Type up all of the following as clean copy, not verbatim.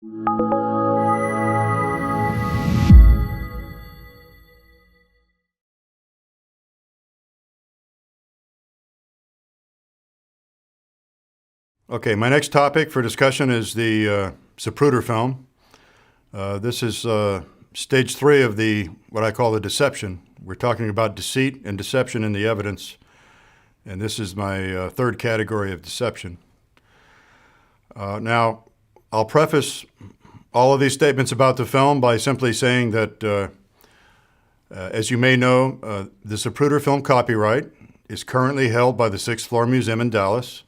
Okay, my next topic for discussion is the Zapruder film. This is stage 3 of what I call the deception. We're talking about deceit and deception in the evidence, and this is my third category of deception. Now, I'll preface all of these statements about the film by simply saying that, as you may know, the Zapruder film copyright is currently held by the 6th Floor Museum in Dallas.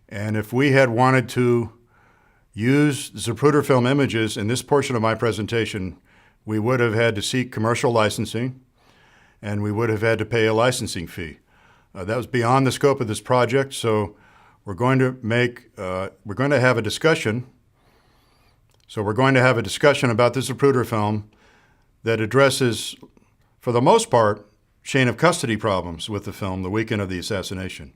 And if we had wanted to use Zapruder film images in this portion of my presentation, we would have had to seek commercial licensing, and we would have had to pay a licensing fee. That was beyond the scope of this project, so we're going to have a discussion. So we're going to have a discussion about the Zapruder film that addresses, for the most part, chain of custody problems with the film, The Weekend of the Assassination.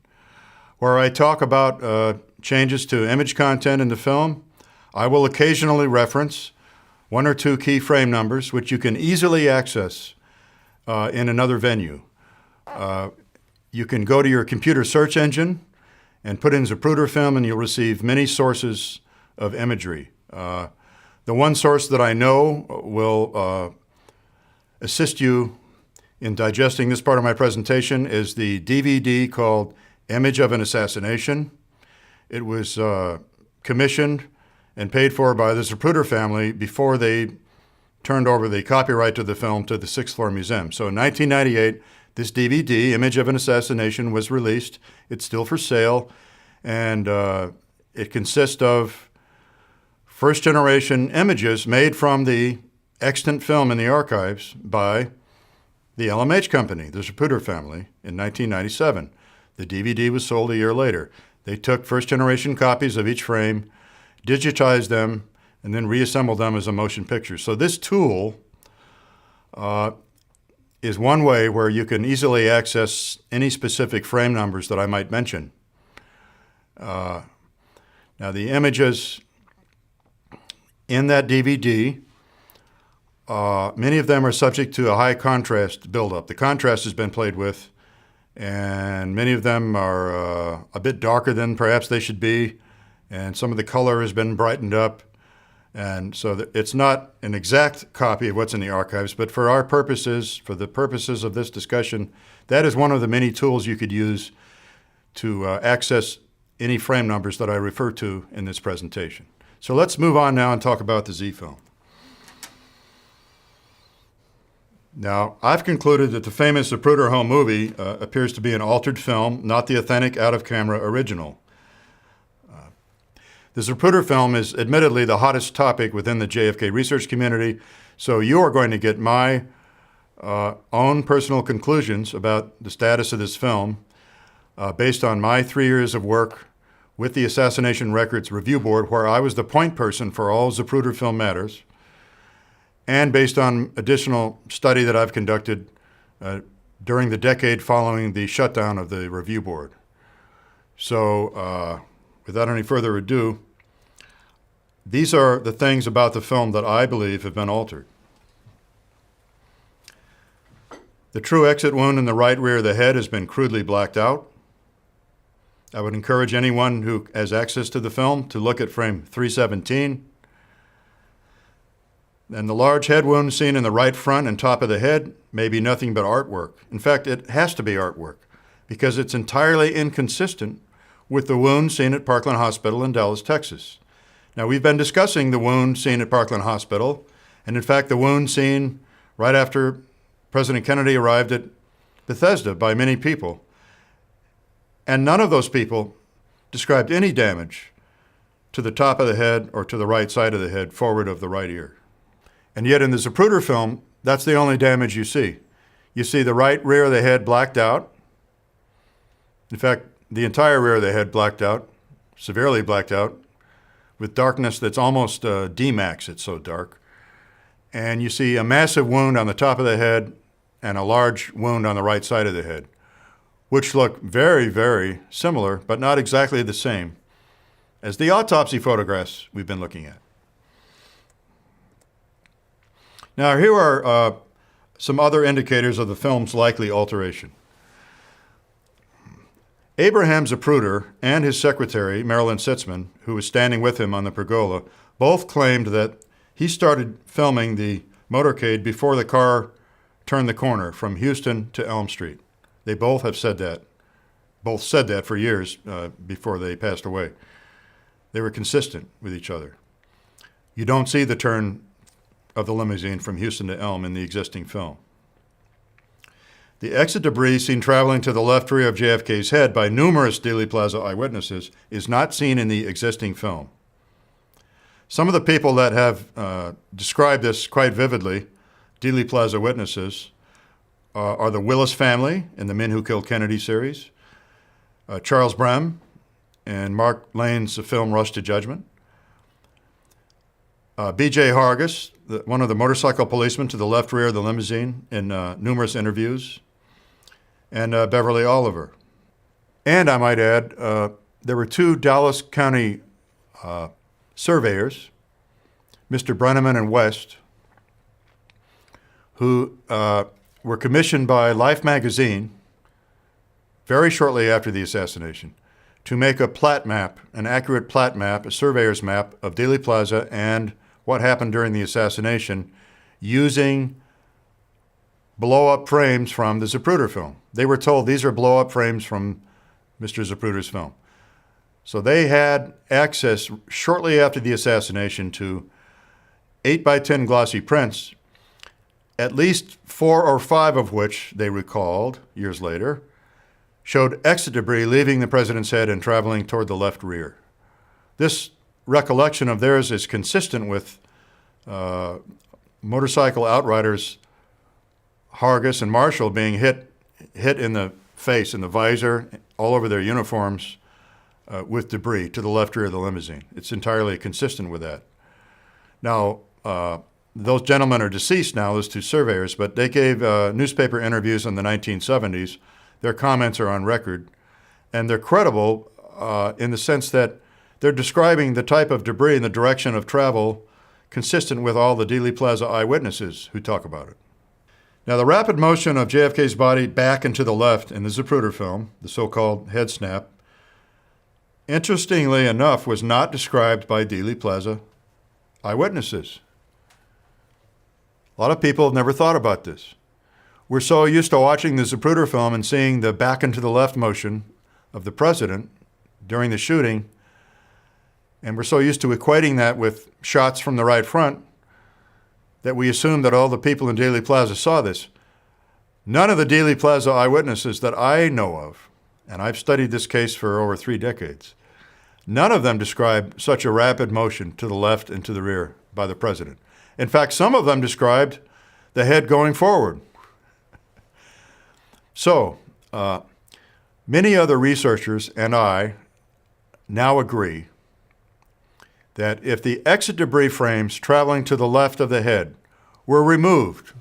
Where I talk about changes to image content in the film, I will occasionally reference 1 or 2 key frame numbers, which you can easily access in another venue. You can go to your computer search engine and put in Zapruder film, and you'll receive many sources of imagery. The one source that I know will assist you in digesting this part of my presentation is the DVD called Image of an Assassination. It was commissioned and paid for by the Zapruder family before they turned over the copyright to the film to the 6th Floor Museum. So in 1998, this DVD, Image of an Assassination, was released. It's still for sale, and it consists of first-generation images made from the extant film in the archives by the LMH company, the Zapruder family, in 1997. The DVD was sold a year later. They took first-generation copies of each frame, digitized them, and then reassembled them as a motion picture. So this tool is one way where you can easily access any specific frame numbers that I might mention. Now, the images in that DVD, many of them are subject to a high contrast buildup. The contrast has been played with, and many of them are a bit darker than perhaps they should be, and some of the color has been brightened up, and so it's not an exact copy of what's in the archives, but for our purposes, for the purposes of this discussion, that is one of the many tools you could use to access any frame numbers that I refer to in this presentation. So let's move on now and talk about the Z film. Now, I've concluded that the famous Zapruder home movie appears to be an altered film, not the authentic out-of-camera original. The Zapruder film is admittedly the hottest topic within the JFK research community, so you are going to get my own personal conclusions about the status of this film based on my 3 years of work with the Assassination Records Review Board, where I was the point person for all Zapruder film matters, and based on additional study that I've conducted during the decade following the shutdown of the review board. So without any further ado, these are the things about the film that I believe have been altered. The true exit wound in the right rear of the head has been crudely blacked out. I would encourage anyone who has access to the film to look at frame 317. And the large head wound seen in the right front and top of the head may be nothing but artwork. In fact, it has to be artwork because it's entirely inconsistent with the wound seen at Parkland Hospital in Dallas, Texas. Now, we've been discussing the wound seen at Parkland Hospital, and in fact, the wound seen right after President Kennedy arrived at Bethesda by many people. And none of those people described any damage to the top of the head or to the right side of the head, forward of the right ear. And yet in the Zapruder film, that's the only damage you see. You see the right rear of the head blacked out. In fact, the entire rear of the head blacked out, severely blacked out, with darkness that's almost D-max, it's so dark. And you see a massive wound on the top of the head and a large wound on the right side of the head, which look very, very similar, but not exactly the same as the autopsy photographs we've been looking at. Now, here are some other indicators of the film's likely alteration. Abraham Zapruder and his secretary, Marilyn Sitzman, who was standing with him on the pergola, both claimed that he started filming the motorcade before the car turned the corner from Houston to Elm Street. They both have said that. Both said that for years before they passed away. They were consistent with each other. You don't see the turn of the limousine from Houston to Elm in the existing film. The exit debris seen traveling to the left rear of JFK's head by numerous Dealey Plaza eyewitnesses is not seen in the existing film. Some of the people that have described this quite vividly, Dealey Plaza witnesses, are the Willis family in the Men Who Killed Kennedy series, Charles Brem and Mark Lane's film Rush to Judgment, B.J. Hargis, one of the motorcycle policemen to the left rear of the limousine in numerous interviews, and Beverly Oliver. And I might add, there were two Dallas County surveyors, Mr. Brenneman and West, who were commissioned by Life magazine very shortly after the assassination to make a plat map, an accurate plat map, a surveyor's map of Dealey Plaza and what happened during the assassination using blow-up frames from the Zapruder film. They were told these are blow-up frames from Mr. Zapruder's film. So they had access shortly after the assassination to 8x10 glossy prints, at least 4 or 5 of which they recalled years later showed exit debris leaving the president's head and traveling toward the left rear. This recollection of theirs is consistent with motorcycle outriders Hargis and Marshall being hit in the face, in the visor, all over their uniforms with debris to the left rear of the limousine. It's entirely consistent with that. Now, those gentlemen are deceased now, those two surveyors, but they gave newspaper interviews in the 1970s. Their comments are on record, and they're credible in the sense that they're describing the type of debris and the direction of travel consistent with all the Dealey Plaza eyewitnesses who talk about it. Now, the rapid motion of JFK's body back and to the left in the Zapruder film, the so-called head snap, interestingly enough, was not described by Dealey Plaza eyewitnesses. A lot of people have never thought about this. We're so used to watching the Zapruder film and seeing the back and to the left motion of the president during the shooting, and we're so used to equating that with shots from the right front that we assume that all the people in Dealey Plaza saw this. None of the Dealey Plaza eyewitnesses that I know of, and I've studied this case for over 3 decades, none of them described such a rapid motion to the left and to the rear by the president. In fact, some of them described the head going forward. So, many other researchers and I now agree that if the exit debris frames traveling to the left of the head were removed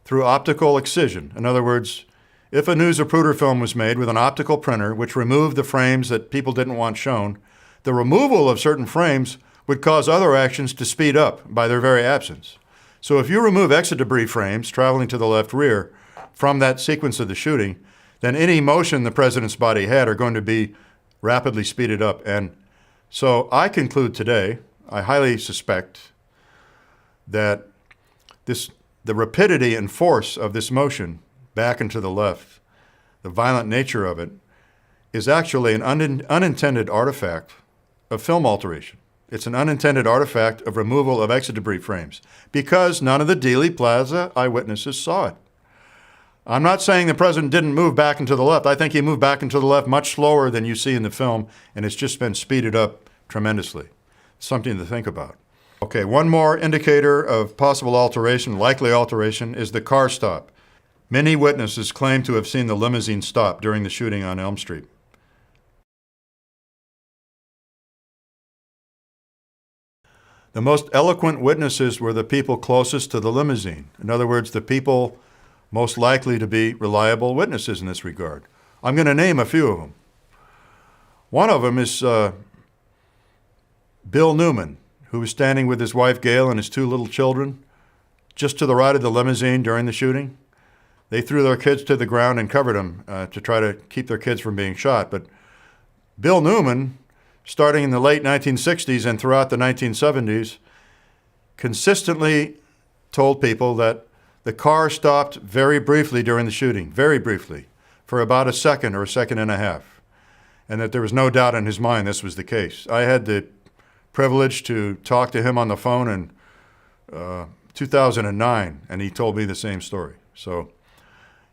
through optical excision, in other words, if a new Zapruder film was made with an optical printer which removed the frames that people didn't want shown, the removal of certain frames would cause other actions to speed up by their very absence. So if you remove exit debris frames traveling to the left rear from that sequence of the shooting, then any motion the president's body had are going to be rapidly speeded up. And so I conclude today, I highly suspect that the rapidity and force of this motion back and to the left, the violent nature of it, is actually an unintended artifact of film alteration. It's an unintended artifact of removal of exit debris frames because none of the Dealey Plaza eyewitnesses saw it. I'm not saying the president didn't move back and to the left. I think he moved back and to the left much slower than you see in the film, and it's just been speeded up tremendously. Something to think about. Okay, one more indicator of possible alteration, likely alteration, is the car stop. Many witnesses claim to have seen the limousine stop during the shooting on Elm Street. The most eloquent witnesses were the people closest to the limousine. In other words, the people most likely to be reliable witnesses in this regard. I'm going to name a few of them. One of them is Bill Newman, who was standing with his wife Gail and his 2 little children just to the right of the limousine during the shooting. They threw their kids to the ground and covered them to try to keep their kids from being shot. But Bill Newman, starting in the late 1960s and throughout the 1970s, consistently told people that the car stopped very briefly during the shooting, very briefly, for about a second or a second and a half, and that there was no doubt in his mind this was the case. I had the privilege to talk to him on the phone in 2009, and he told me the same story. So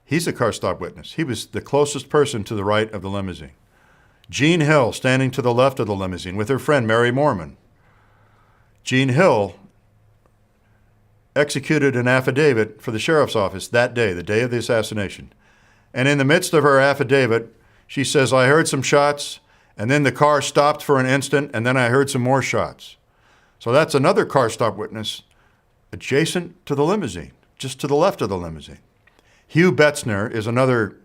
he's a car stop witness. He was the closest person to the right of the limousine. Jean Hill, standing to the left of the limousine with her friend Mary Mormon. Jean Hill executed an affidavit for the sheriff's office that day, the day of the assassination. And in the midst of her affidavit, she says, I heard some shots, and then the car stopped for an instant, and then I heard some more shots. So that's another car stop witness adjacent to the limousine, just to the left of the limousine. Hugh Betzner is another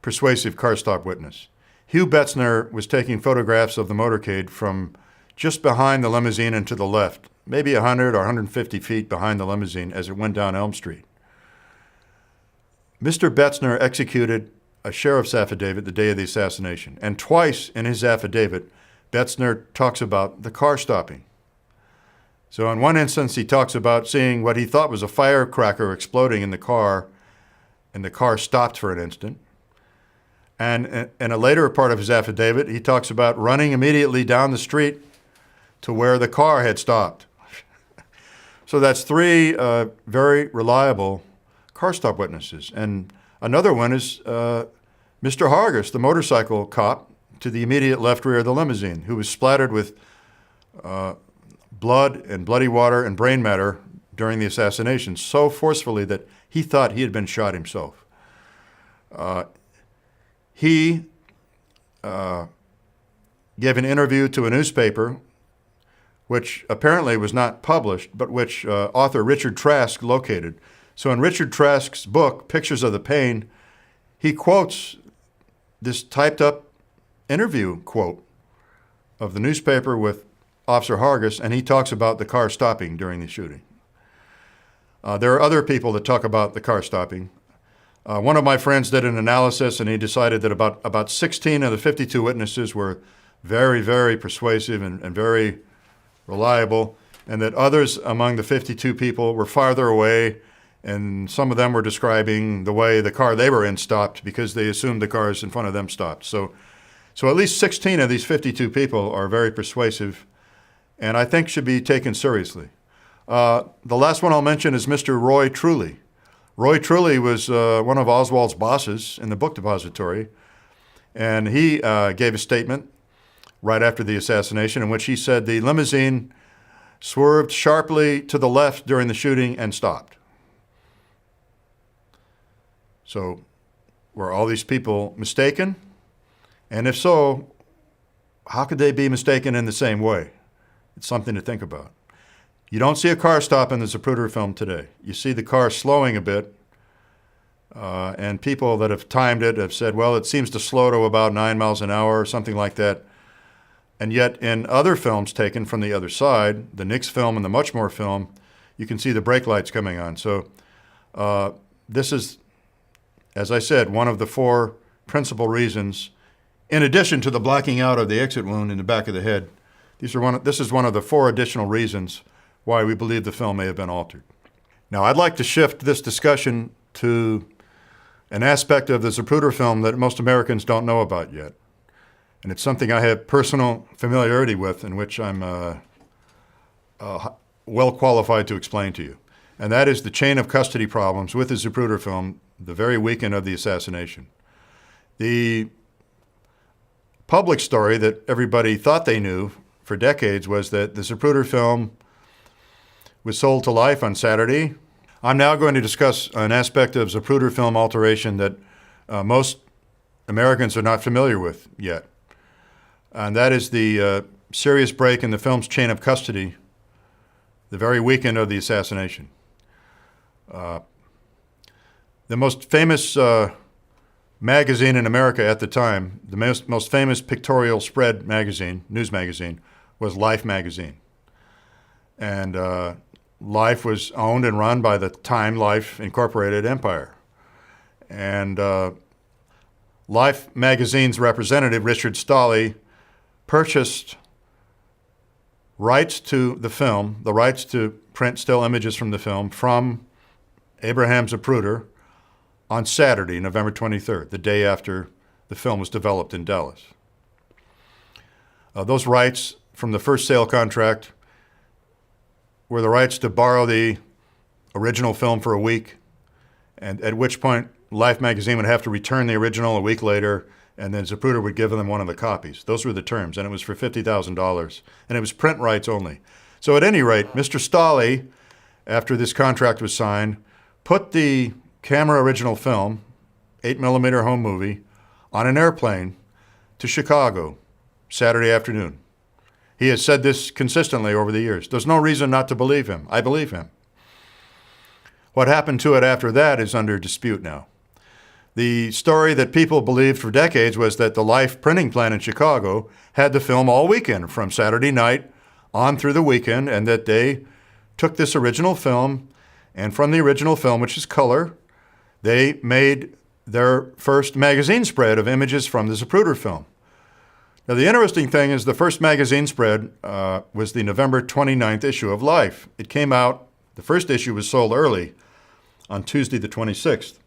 persuasive car stop witness. Hugh Betzner was taking photographs of the motorcade from just behind the limousine and to the left, maybe 100 or 150 feet behind the limousine as it went down Elm Street. Mr. Betzner executed a sheriff's affidavit the day of the assassination, and twice in his affidavit, Betzner talks about the car stopping. So in one instance, he talks about seeing what he thought was a firecracker exploding in the car, and the car stopped for an instant. And in a later part of his affidavit, he talks about running immediately down the street to where the car had stopped. So that's three very reliable car stop witnesses. And another one is Mr. Hargis, the motorcycle cop to the immediate left rear of the limousine, who was splattered with blood and bloody water and brain matter during the assassination so forcefully that he thought he had been shot himself. He gave an interview to a newspaper which apparently was not published, but which author Richard Trask located. So in Richard Trask's book, Pictures of the Pain, he quotes this typed up interview quote of the newspaper with Officer Hargis, and he talks about the car stopping during the shooting. There are other people that talk about the car stopping. One of my friends did an analysis, and he decided that about 16 of the 52 witnesses were very, very persuasive and very reliable, and that others among the 52 people were farther away, and some of them were describing the way the car they were in stopped because they assumed the cars in front of them stopped. So at least 16 of these 52 people are very persuasive, and I think should be taken seriously. The last one I'll mention is Mr. Roy Truly. Roy Truly was one of Oswald's bosses in the book depository, and he gave a statement right after the assassination in which he said the limousine swerved sharply to the left during the shooting and stopped. So were all these people mistaken? And if so, how could they be mistaken in the same way? It's something to think about. You don't see a car stop in the Zapruder film today. You see the car slowing a bit, and people that have timed it have said, well, it seems to slow to about 9 miles an hour or something like that. And yet in other films taken from the other side, the Nix film and the Muchmore film, you can see the brake lights coming on. So this is, as I said, one of the four principal reasons, in addition to the blacking out of the exit wound in the back of the head. This is one of the four additional reasons why we believe the film may have been altered. Now, I'd like to shift this discussion to an aspect of the Zapruder film that most Americans don't know about yet. And it's something I have personal familiarity with, in which I'm well qualified to explain to you. And that is the chain of custody problems with the Zapruder film the very weekend of the assassination. The public story that everybody thought they knew for decades was that the Zapruder film was sold to life on Saturday. I'm now going to discuss an aspect of Zapruder film alteration that most Americans are not familiar with yet. And that is the serious break in the film's chain of custody the very weekend of the assassination. The most famous magazine in America at the time, the most famous pictorial spread magazine, news magazine, was Life magazine. And Life was owned and run by the Time Life Incorporated empire. And Life magazine's representative, Richard Stolley, purchased rights to the film, the rights to print still images from the film, from Abraham Zapruder on Saturday, November 23rd, the day after the film was developed in Dallas. Those rights from the first sale contract were the rights to borrow the original film for a week, and at which point Life magazine would have to return the original a week later, and then Zapruder would give them one of the copies. Those were the terms, and it was for $50,000, and it was print rights only. So at any rate, Mr. Stolley, after this contract was signed, put the camera original film, 8mm home movie, on an airplane to Chicago Saturday afternoon. He has said this consistently over the years. There's no reason not to believe him. I believe him. What happened to it after that is under dispute now. The story that people believed for decades was that the Life printing plant in Chicago had the film all weekend, from Saturday night on through the weekend, and that they took this original film, and from the original film, which is color, they made their first magazine spread of images from the Zapruder film. Now, the interesting thing is the first magazine spread was the November 29th issue of Life. It came out, the first issue was sold early on Tuesday the 26th,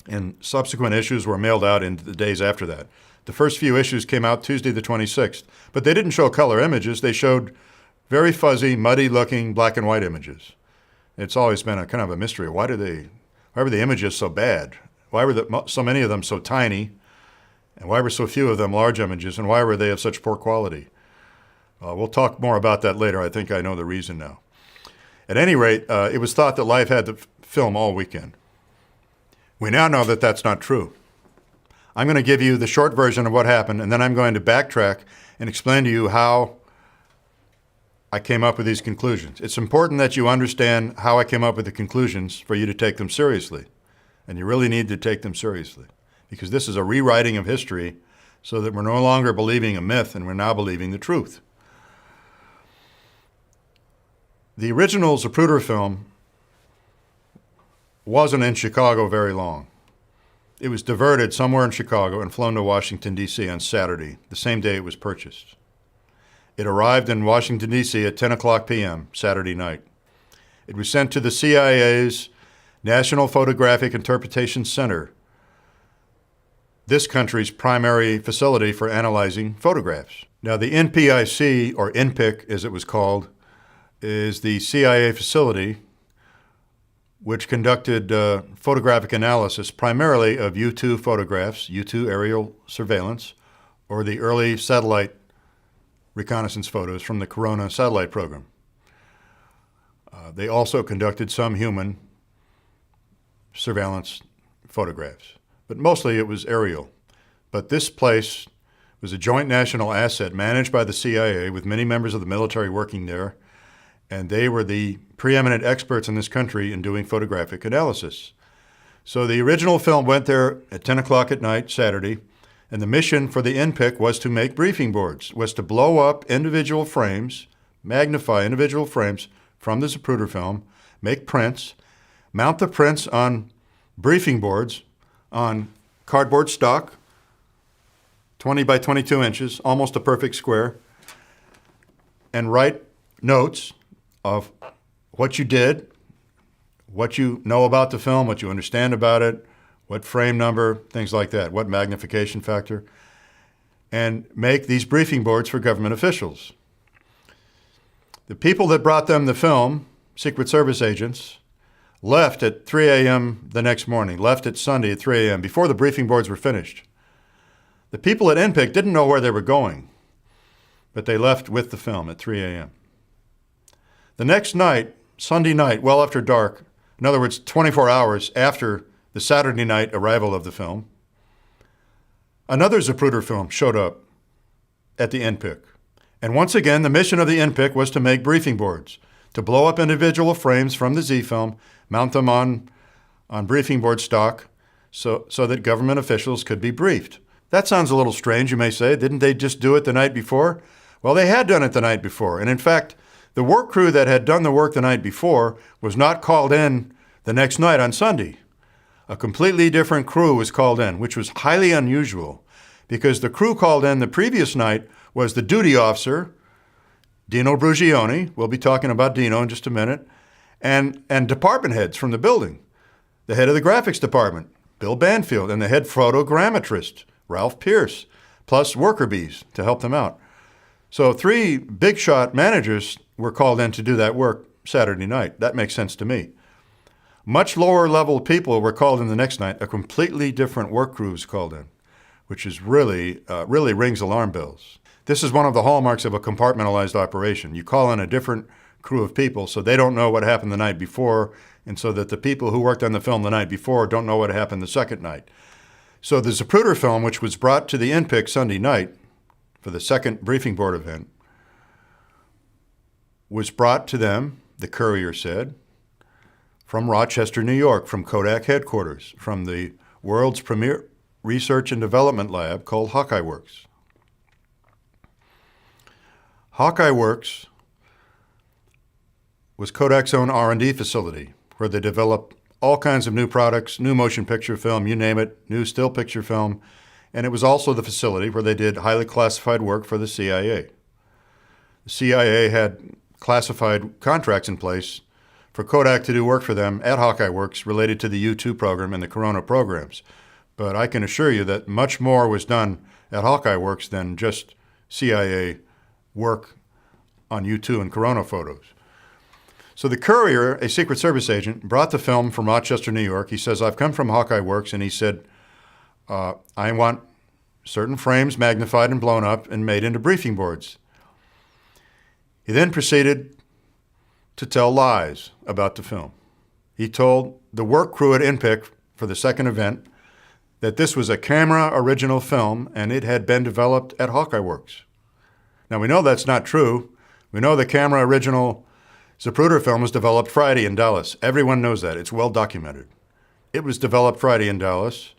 and subsequent issues were mailed out in the days after that. The first few issues came out Tuesday the 26th, but they didn't show color images. They showed very fuzzy, muddy-looking black and white images. It's always been a kind of a mystery. Why were the images so bad? Why were so many of them so tiny? And why were so few of them large images? And why were they of such poor quality? We'll talk more about that later. I think I know the reason now. At any rate, it was thought that Life had the film all weekend. We now know that that's not true. I'm going to give you the short version of what happened, and then I'm going to backtrack and explain to you how I came up with these conclusions. It's important that you understand how I came up with the conclusions for you to take them seriously. And you really need to take them seriously, because this is a rewriting of history so that we're no longer believing a myth and we're now believing the truth. The original Zapruder film wasn't in Chicago very long. It was diverted somewhere in Chicago and flown to Washington, D.C. on Saturday, the same day it was purchased. It arrived in Washington, D.C. at 10 o'clock p.m. Saturday night. It was sent to the CIA's National Photographic Interpretation Center, this country's primary facility for analyzing photographs. Now, the NPIC, or NPIC as it was called, is the CIA facility which conducted photographic analysis primarily of U-2 photographs, U-2 aerial surveillance, or the early satellite reconnaissance photos from the Corona satellite program. They also conducted some human surveillance photographs, but mostly it was aerial. But this place was a joint national asset managed by the CIA with many members of the military working there, and they were the preeminent experts in this country in doing photographic analysis. So the original film went there at 10 o'clock at night, Saturday, and the mission for the NPIC was to make briefing boards, was to blow up individual frames, magnify individual frames from the Zapruder film, make prints, mount the prints on briefing boards on cardboard stock, 20 by 22 inches, almost a perfect square, and write notes of what you did, what you know about the film, what you understand about it, what frame number, things like that, what magnification factor, and make these briefing boards for government officials. The people that brought them the film, Secret Service agents, left at 3 a.m. the next morning, left at Sunday at 3 a.m., before the briefing boards were finished. The people at NPIC didn't know where they were going, but they left with the film at 3 a.m. The next night, Sunday night, well after dark, in other words, 24 hours after the Saturday night arrival of the film, another Zapruder film showed up at the NPIC. And once again, the mission of the NPIC was to make briefing boards, to blow up individual frames from the Z film, mount them on briefing board stock so that government officials could be briefed. That sounds a little strange, you may say. Didn't they just do it the night before? Well, they had done it the night before. And in fact, The work crew that had done the work the night before was not called in the next night on Sunday. A completely different crew was called in, which was highly unusual because the crew called in the previous night was the duty officer, Dino Brugioni, we'll be talking about Dino in just a minute, and department heads from the building. The head of the graphics department, Bill Banfield, and the head photogrammetrist, Ralph Pierce, plus worker bees to help them out. So 3 big shot managers were called in to do that work Saturday night. That makes sense to me. Much lower level people were called in the next night. A completely different work crew was called in, which is really rings alarm bells. This is one of the hallmarks of a compartmentalized operation. You call in a different crew of people so they don't know what happened the night before, and so that the people who worked on the film the night before don't know what happened the second night. So the Zapruder film, which was brought to the InPic Sunday night for the second briefing board event, was brought to them, the courier said, from Rochester, New York, from Kodak headquarters, from the world's premier research and development lab called Hawkeye Works. Hawkeye Works was Kodak's own R&D facility where they developed all kinds of new products, new motion picture film, you name it, new still picture film, and it was also the facility where they did highly classified work for the CIA. The CIA had classified contracts in place for Kodak to do work for them at Hawkeye Works related to the U-2 program and the Corona programs. But I can assure you that much more was done at Hawkeye Works than just CIA work on U-2 and Corona photos. So the courier, a Secret Service agent, brought the film from Rochester, New York. He says, I've come from Hawkeye Works, and he said, I want certain frames magnified and blown up and made into briefing boards. He then proceeded to tell lies about the film. He told the work crew at InPic for the second event that this was a camera original film and it had been developed at Hawkeye Works. Now we know that's not true. We know the camera original Zapruder film was developed Friday in Dallas. Everyone knows that. It's well documented. It was developed Friday in Dallas.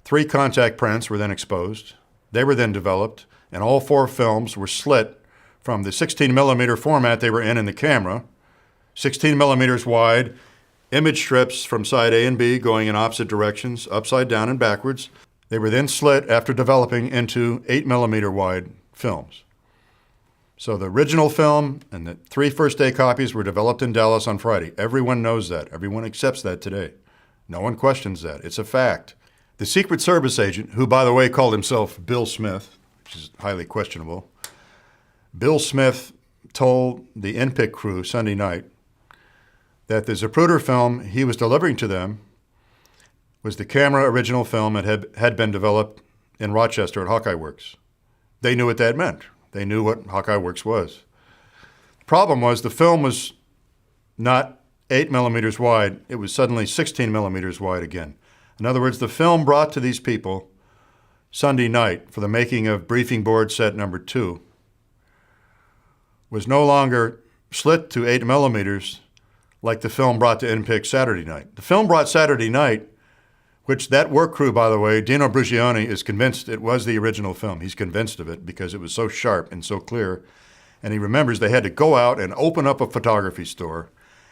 3 contact prints were then exposed. They were then developed, and all 4 films were slit from the 16 millimeter format they were in the camera, 16 millimeters wide, image strips from side A and B going in opposite directions, upside down and backwards. They were then slit after developing into 8 millimeter wide films. So the original film and the 3 first-day copies were developed in Dallas on Friday. Everyone knows that. Everyone accepts that today. No one questions that. It's a fact. The Secret Service agent, who, by the way, called himself Bill Smith, which is highly questionable, Bill Smith told the InPic crew Sunday night that the Zapruder film he was delivering to them was the camera original film that had been developed in Rochester at Hawkeye Works. They knew what that meant. They knew what Hawkeye Works was. The problem was the film was not 8 millimeters wide. It was suddenly 16 millimeters wide again. In other words, the film brought to these people Sunday night for the making of briefing board set number 2 was no longer slit to 8 millimeters like the film brought to InPic Saturday night. The film brought Saturday night, which that work crew, by the way, Dino Brugioni is convinced it was the original film. He's convinced of it because it was so sharp and so clear. And he remembers they had to go out and open up a photography store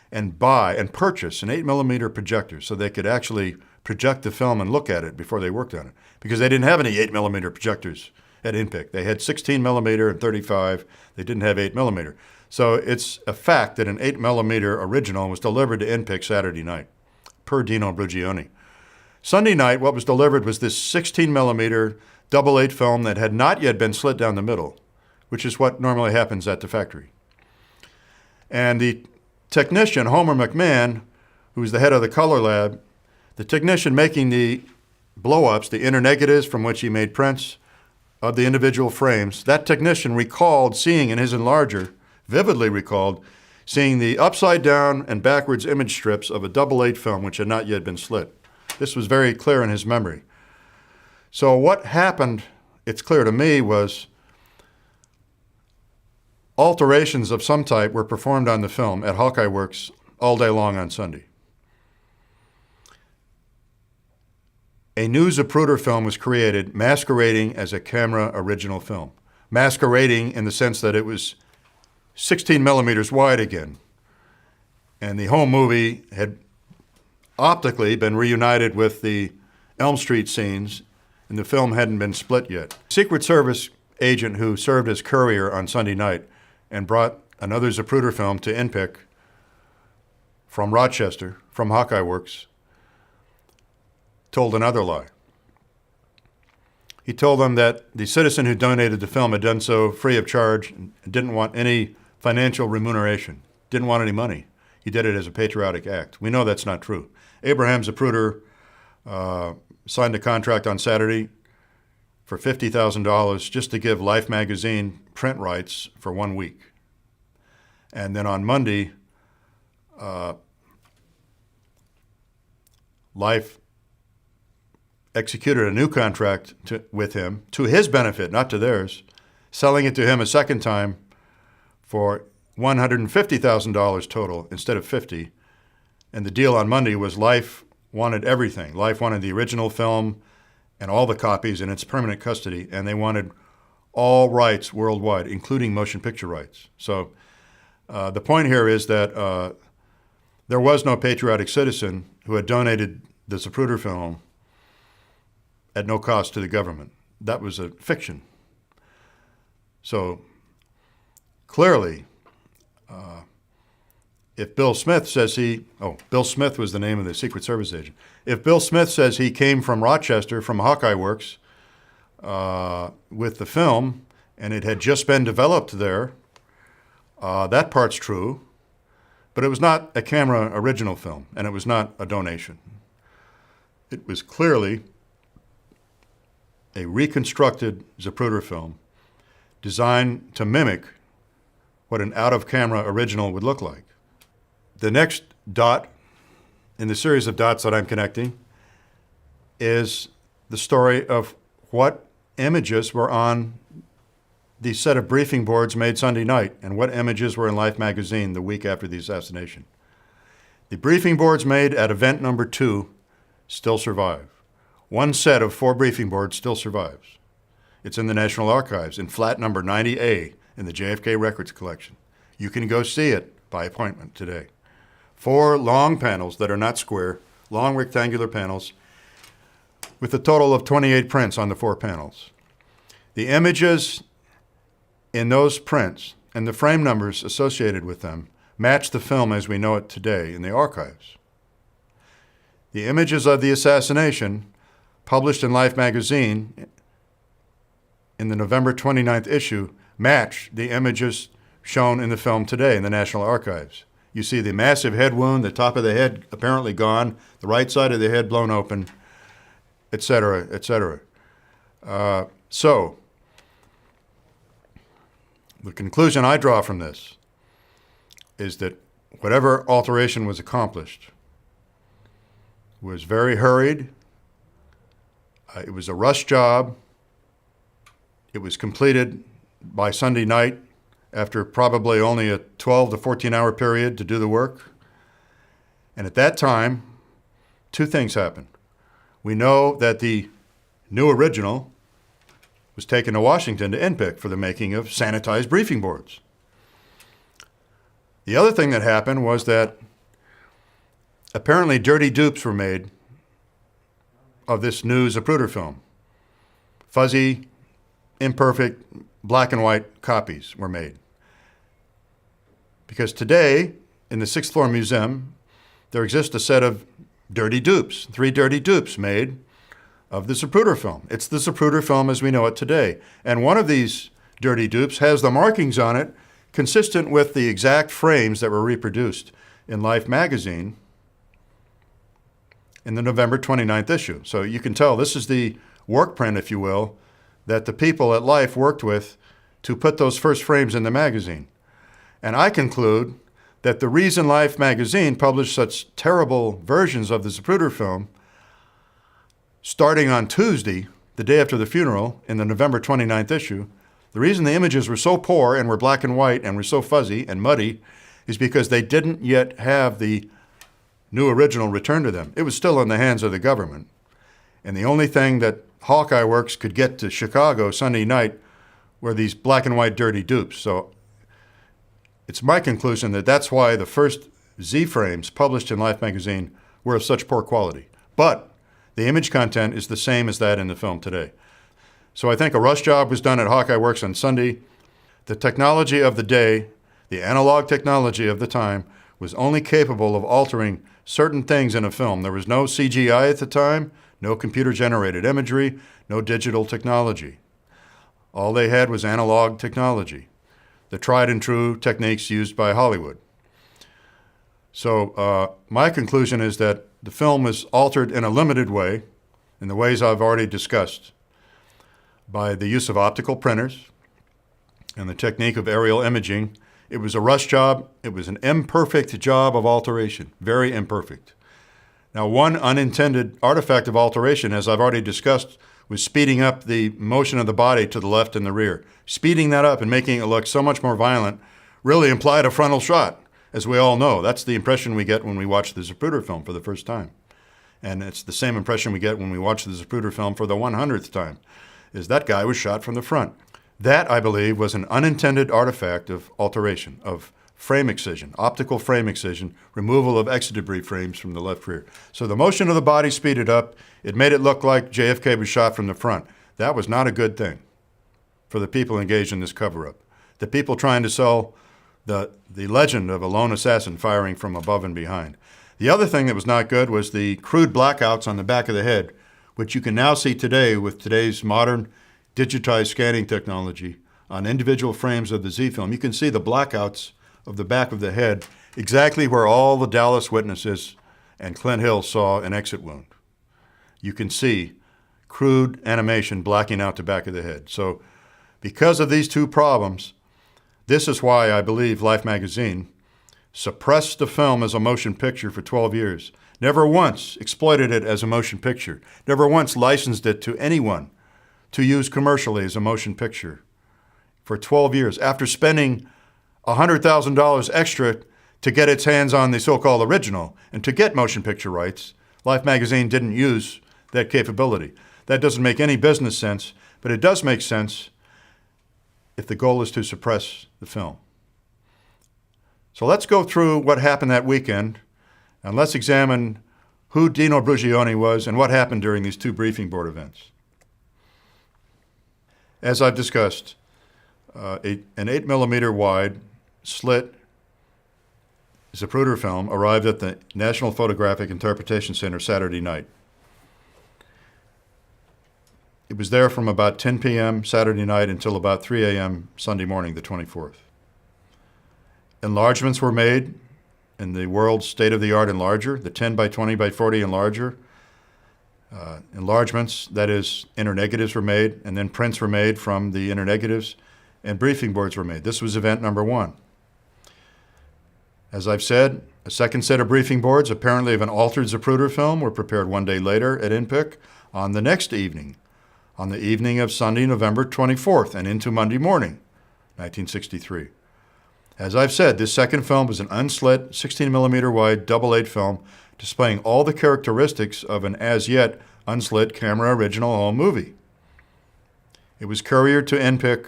and buy and purchase an 8 millimeter projector so they could actually project the film and look at it before they worked on it, because they didn't have any 8 millimeter projectors at InPic. They had 16 millimeter and 35. They didn't have 8 millimeter. So it's a fact that an 8 millimeter original was delivered to InPic Saturday night, per Dino Brugioni. Sunday night, what was delivered was this 16 millimeter double 8 film that had not yet been slit down the middle, which is what normally happens at the factory. And the technician, Homer McMahon, who was the head of the color lab, the technician making the blow-ups, the inner negatives from which he made prints of the individual frames, that technician recalled seeing in his enlarger, vividly recalled, seeing the upside down and backwards image strips of a double 8 film which had not yet been slit. This was very clear in his memory. So what happened, it's clear to me, was alterations of some type were performed on the film at Hawkeye Works all day long on Sunday. A new Zapruder film was created masquerading as a camera original film. Masquerading in the sense that it was 16 millimeters wide again. And the whole movie had optically been reunited with the Elm Street scenes, and the film hadn't been split yet. Secret Service agent who served as courier on Sunday night and brought another Zapruder film to InPic from Rochester, from Hawkeye Works, told another lie. He told them that the citizen who donated the film had done so free of charge and didn't want any financial remuneration, didn't want any money. He did it as a patriotic act. We know that's not true. Abraham Zapruder signed a contract on Saturday for $50,000 just to give Life magazine print rights for 1 week. And then on Monday, Life executed a new contract with him, to his benefit, not to theirs, selling it to him a second time for $150,000 total instead of $50,000. And the deal on Monday was Life wanted everything. Life wanted the original film and all the copies in its permanent custody, and they wanted all rights worldwide, including motion picture rights. So the point here is that there was no patriotic citizen who had donated the Zapruder film at no cost to the government. That was a fiction. So clearly, if Bill Smith says Bill Smith was the name of the Secret Service agent. If Bill Smith says he came from Rochester, from Hawkeye Works, with the film, and it had just been developed there, that part's true, but it was not a camera original film, and it was not a donation. It was clearly a reconstructed Zapruder film designed to mimic what an out-of-camera original would look like. The next dot in the series of dots that I'm connecting is the story of what images were on the set of briefing boards made Sunday night and what images were in Life magazine the week after the assassination. The briefing boards made at event number 2 still survive. One set of 4 briefing boards still survives. It's in the National Archives in flat number 90A in the JFK Records collection. You can go see it by appointment today. 4 long panels that are not square, long rectangular panels with a total of 28 prints on the 4 panels. The images in those prints and the frame numbers associated with them match the film as we know it today in the archives. The images of the assassination published in Life magazine in the November 29th issue match the images shown in the film today in the National Archives. You see the massive head wound, the top of the head apparently gone, the right side of the head blown open, etc., etc. So, the conclusion I draw from this is that whatever alteration was accomplished was very hurried. It was a rush job. It was completed by Sunday night after probably only a 12 to 14-hour period to do the work. And at that time, 2 things happened. We know that the new original was taken to Washington to InPic for the making of sanitized briefing boards. The other thing that happened was that apparently dirty dupes were made of this new Zapruder film. Fuzzy, imperfect, black and white copies were made. Because today, in the 6th floor museum, there exists a set of dirty dupes, 3 dirty dupes made of the Zapruder film. It's the Zapruder film as we know it today. And one of these dirty dupes has the markings on it consistent with the exact frames that were reproduced in Life magazine in the November 29th issue. So you can tell this is the work print, if you will, that the people at Life worked with to put those first frames in the magazine. And I conclude that the reason Life magazine published such terrible versions of the Zapruder film, starting on Tuesday, the day after the funeral, in the November 29th issue, the reason the images were so poor and were black and white and were so fuzzy and muddy is because they didn't yet have the new original returned to them. It was still in the hands of the government. And the only thing that Hawkeye Works could get to Chicago Sunday night were these black and white dirty dupes. So It's my conclusion that that's why the first Z-frames published in Life magazine were of such poor quality. But the image content is the same as that in the film today. So I think a rush job was done at Hawkeye Works on Sunday. The technology of the day, the analog technology of the time, was only capable of altering certain things in a film. There was no CGI at the time, no computer-generated imagery, no digital technology. All they had was analog technology, the tried and true techniques used by Hollywood. So my conclusion is that the film is altered in a limited way, in the ways I've already discussed, by the use of optical printers and the technique of aerial imaging. It was a rush job. It was an imperfect job of alteration, very imperfect. Now, one unintended artifact of alteration, as I've already discussed, was speeding up the motion of the body to the left and the rear. Speeding that up and making it look so much more violent really implied a frontal shot, as we all know. That's the impression we get when we watch the Zapruder film for the first time. And it's the same impression we get when we watch the Zapruder film for the 100th time, is that guy was shot from the front. That, I believe, was an unintended artifact of alteration, of frame excision, optical frame excision, removal of extra-debris frames from the left rear. So the motion of the body speeded up. It made it look like JFK was shot from the front. That was not a good thing for the people engaged in this cover-up. The people trying to sell the legend of a lone assassin firing from above and behind. The other thing that was not good was the crude blackouts on the back of the head, which you can now see today with today's modern digitized scanning technology on individual frames of the Z film. You can see the blackouts of the back of the head, exactly where all the Dallas witnesses and Clint Hill saw an exit wound. You can see crude animation blacking out the back of the head. So because of these two problems, this is why I believe Life magazine suppressed the film as a motion picture for 12 years. Never once exploited it as a motion picture. Never once licensed it to anyone to use commercially as a motion picture for 12 years. After spending $100,000 extra to get its hands on the so-called original and to get motion picture rights, Life magazine didn't use that capability. That doesn't make any business sense, but it does make sense if the goal is to suppress the film. So let's go through what happened that weekend, and let's examine who Dino Brugione was and what happened during these two briefing board events. As I've discussed, an 8mm wide slit Zapruder film arrived at the National Photographic Interpretation Center Saturday night. It was there from about 10 p.m. Saturday night until about 3 a.m. Sunday morning, the 24th. Enlargements were made in the world's state-of-the-art enlarger, the 10 by 20 by 40 enlarger. Enlargements, that is, inner negatives were made, and then prints were made from the inner negatives, and briefing boards were made. This was event number one. As I've said, a second set of briefing boards, apparently of an altered Zapruder film, were prepared one day later at INPIC on the next evening, on the evening of Sunday, November 24th, and into Monday morning, 1963. As I've said, this second film was an unslit, 16mm wide, double-8 film displaying all the characteristics of an as-yet unslit camera original home movie. It was couriered to INPIC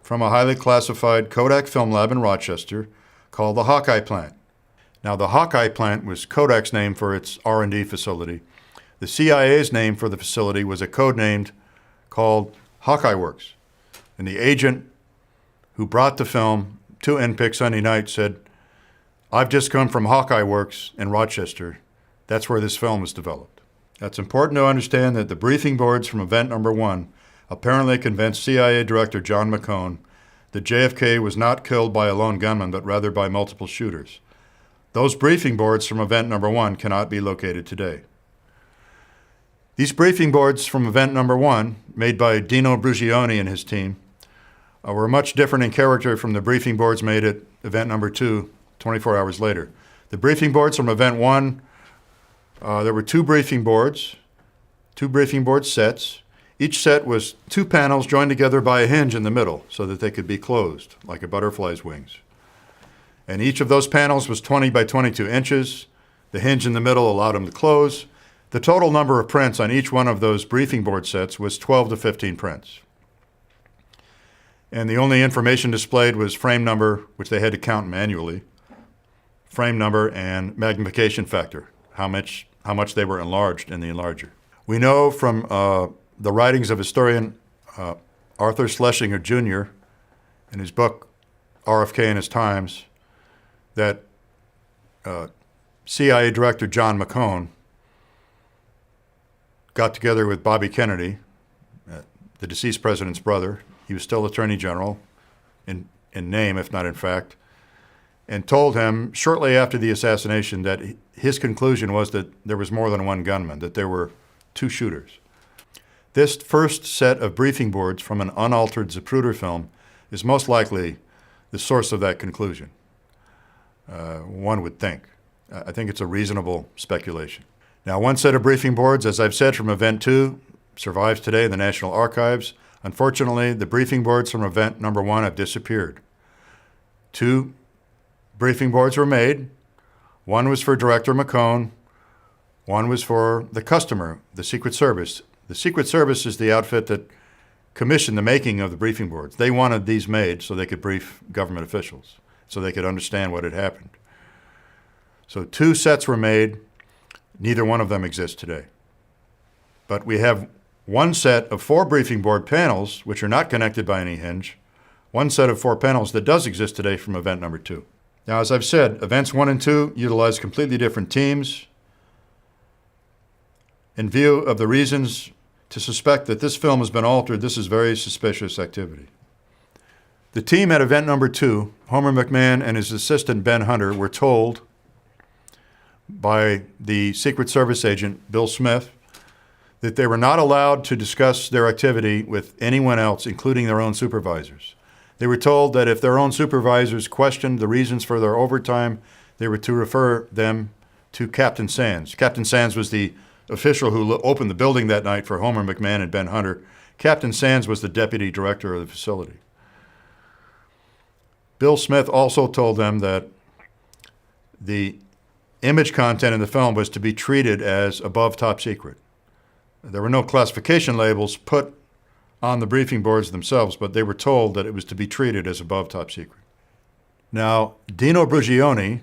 from a highly classified Kodak film lab in Rochester called the Hawkeye plant. Now, the Hawkeye plant was Kodak's name for its R&D facility. The CIA's name for the facility was a code name called Hawkeye Works. And the agent who brought the film to INPIC Sunday night said, "I've just come from Hawkeye Works in Rochester. That's where this film was developed." It's important to understand that the briefing boards from event number one apparently convinced CIA Director John McCone that JFK was not killed by a lone gunman, but rather by multiple shooters. Those briefing boards from event number one cannot be located today. These briefing boards from event number one, made by Dino Brugione and his team, were much different in character from the briefing boards made at event number two, 24 hours later. The briefing boards from event one, there were two briefing board sets. Each set was two panels joined together by a hinge in the middle so that they could be closed, like a butterfly's wings. And each of those panels was 20 by 22 inches. The hinge in the middle allowed them to close. The total number of prints on each one of those briefing board sets was 12 to 15 prints. And the only information displayed was frame number, which they had to count manually, frame number and magnification factor, how much they were enlarged in the enlarger. We know from the writings of historian Arthur Schlesinger Jr. in his book RFK and His Times that CIA Director John McCone got together with Bobby Kennedy, the deceased president's brother. He was still Attorney General in name, if not in fact, and told him shortly after the assassination that his conclusion was that there was more than one gunman, that there were two shooters. This first set of briefing boards from an unaltered Zapruder film is most likely the source of that conclusion, one would think. I think it's a reasonable speculation. Now, one set of briefing boards, as I've said, from Event 2 survives today in the National Archives. Unfortunately, the briefing boards from Event number 1 have disappeared. Two briefing boards were made. One was for Director McCone. One was for the customer, the Secret Service. The Secret Service is the outfit that commissioned the making of the briefing boards. They wanted these made so they could brief government officials, so they could understand what had happened. So two sets were made. Neither one of them exists today. But we have one set of 4 briefing board panels, which are not connected by any hinge, one set of 4 panels that does exist today from Event number 2. Now, as I've said, Events 1 and 2 utilize completely different teams. In view of the reasons to suspect that this film has been altered, this is very suspicious activity. The team at Event number 2, Homer McMahon and his assistant Ben Hunter, were told by the Secret Service agent Bill Smith that they were not allowed to discuss their activity with anyone else, including their own supervisors. They were told that if their own supervisors questioned the reasons for their overtime, they were to refer them to Captain Sands. Captain Sands was the official who opened the building that night for Homer McMahon and Ben Hunter. Captain Sands was the deputy director of the facility. Bill Smith also told them that the image content in the film was to be treated as above top secret. There were no classification labels put on the briefing boards themselves, but they were told that it was to be treated as above top secret. Now, Dino Brugioni,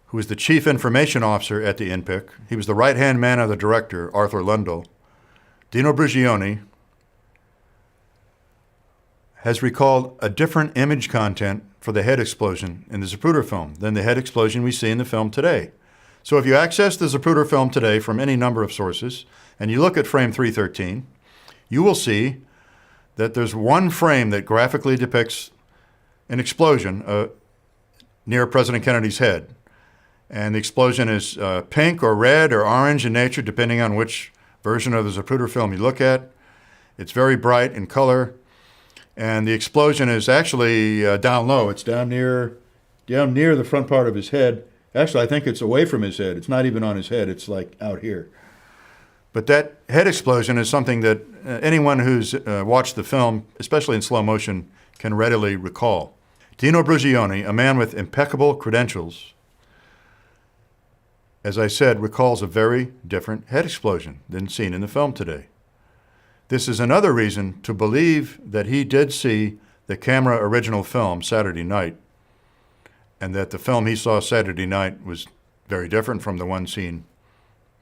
who was the chief information officer at the INPIC, he was the right-hand man of the director, Arthur Lundell. Dino Brugioni has recalled a different image content for the head explosion in the Zapruder film than the head explosion we see in the film today. So if you access the Zapruder film today from any number of sources, and you look at frame 313, you will see that there's one frame that graphically depicts an explosion near President Kennedy's head. And the explosion is pink or red or orange in nature, depending on which version of the Zapruder film you look at. It's very bright in color. And the explosion is actually down low. It's down near the front part of his head. Actually, I think it's away from his head. It's not even on his head. It's like out here. But that head explosion is something that anyone who's watched the film, especially in slow motion, can readily recall. Dino Brugioni, a man with impeccable credentials, as I said, recalls a very different head explosion than seen in the film today. This is another reason to believe that he did see the camera original film Saturday night, and that the film he saw Saturday night was very different from the one seen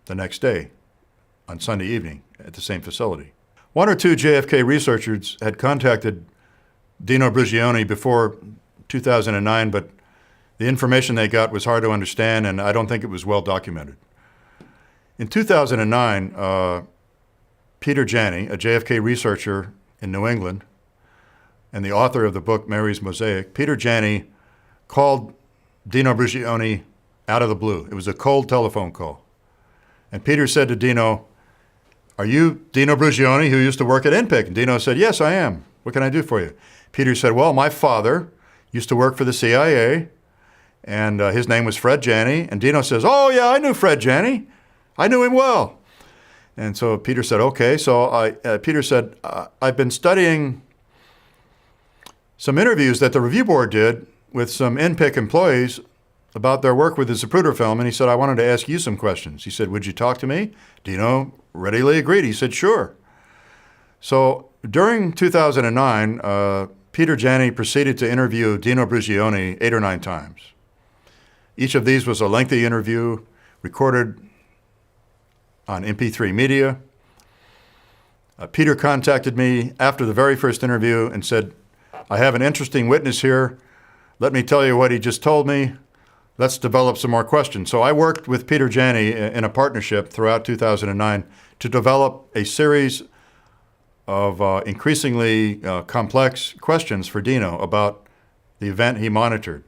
the next day on Sunday evening at the same facility. One or two JFK researchers had contacted Dino Brugioni before 2009, but the information they got was hard to understand, and I don't think it was well documented. In 2009, Peter Janney, a JFK researcher in New England and the author of the book Mary's Mosaic, Peter Janney called Dino Brugioni out of the blue. It was a cold telephone call. And Peter said to Dino, "Are you Dino Brugioni who used to work at INPIC?" And Dino said, "Yes, I am. What can I do for you?" Peter said, "Well, my father used to work for the CIA, and his name was Fred Janney." And Dino says, "Oh, yeah, I knew Fred Janney. I knew him well." And so Peter said, "Okay." So Peter said, "I've been studying some interviews that the review board did with some INPIC employees about their work with the Zapruder film." And he said, "I wanted to ask you some questions." He said, "Would you talk to me?" Dino readily agreed. He said, "Sure." So During 2009, Peter Janney proceeded to interview Dino Brugione 8 or 9 times. Each of these was a lengthy interview recorded on MP3 media. Peter contacted me after the very first interview and said, "I have an interesting witness here. Let me tell you what he just told me. Let's develop some more questions." So I worked with Peter Janney in a partnership throughout 2009 to develop a series of increasingly complex questions for Dino about the event he monitored.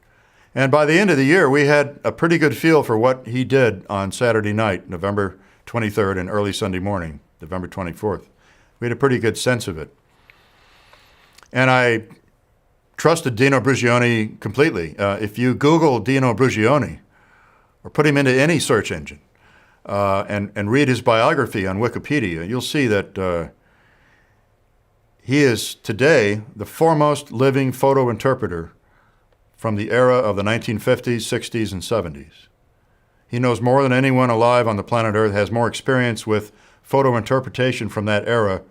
And by the end of the year, we had a pretty good feel for what he did on Saturday night, November 23rd, and early Sunday morning, November 24th. We had a pretty good sense of it. And I trusted Dino Brugione completely. If you Google Dino Brugione, or put him into any search engine, and read his biography on Wikipedia, you'll see that he is today the foremost living photo interpreter from the era of the 1950s, 60s, and 70s. He knows more than anyone alive on the planet Earth, has more experience with photo interpretation from that era.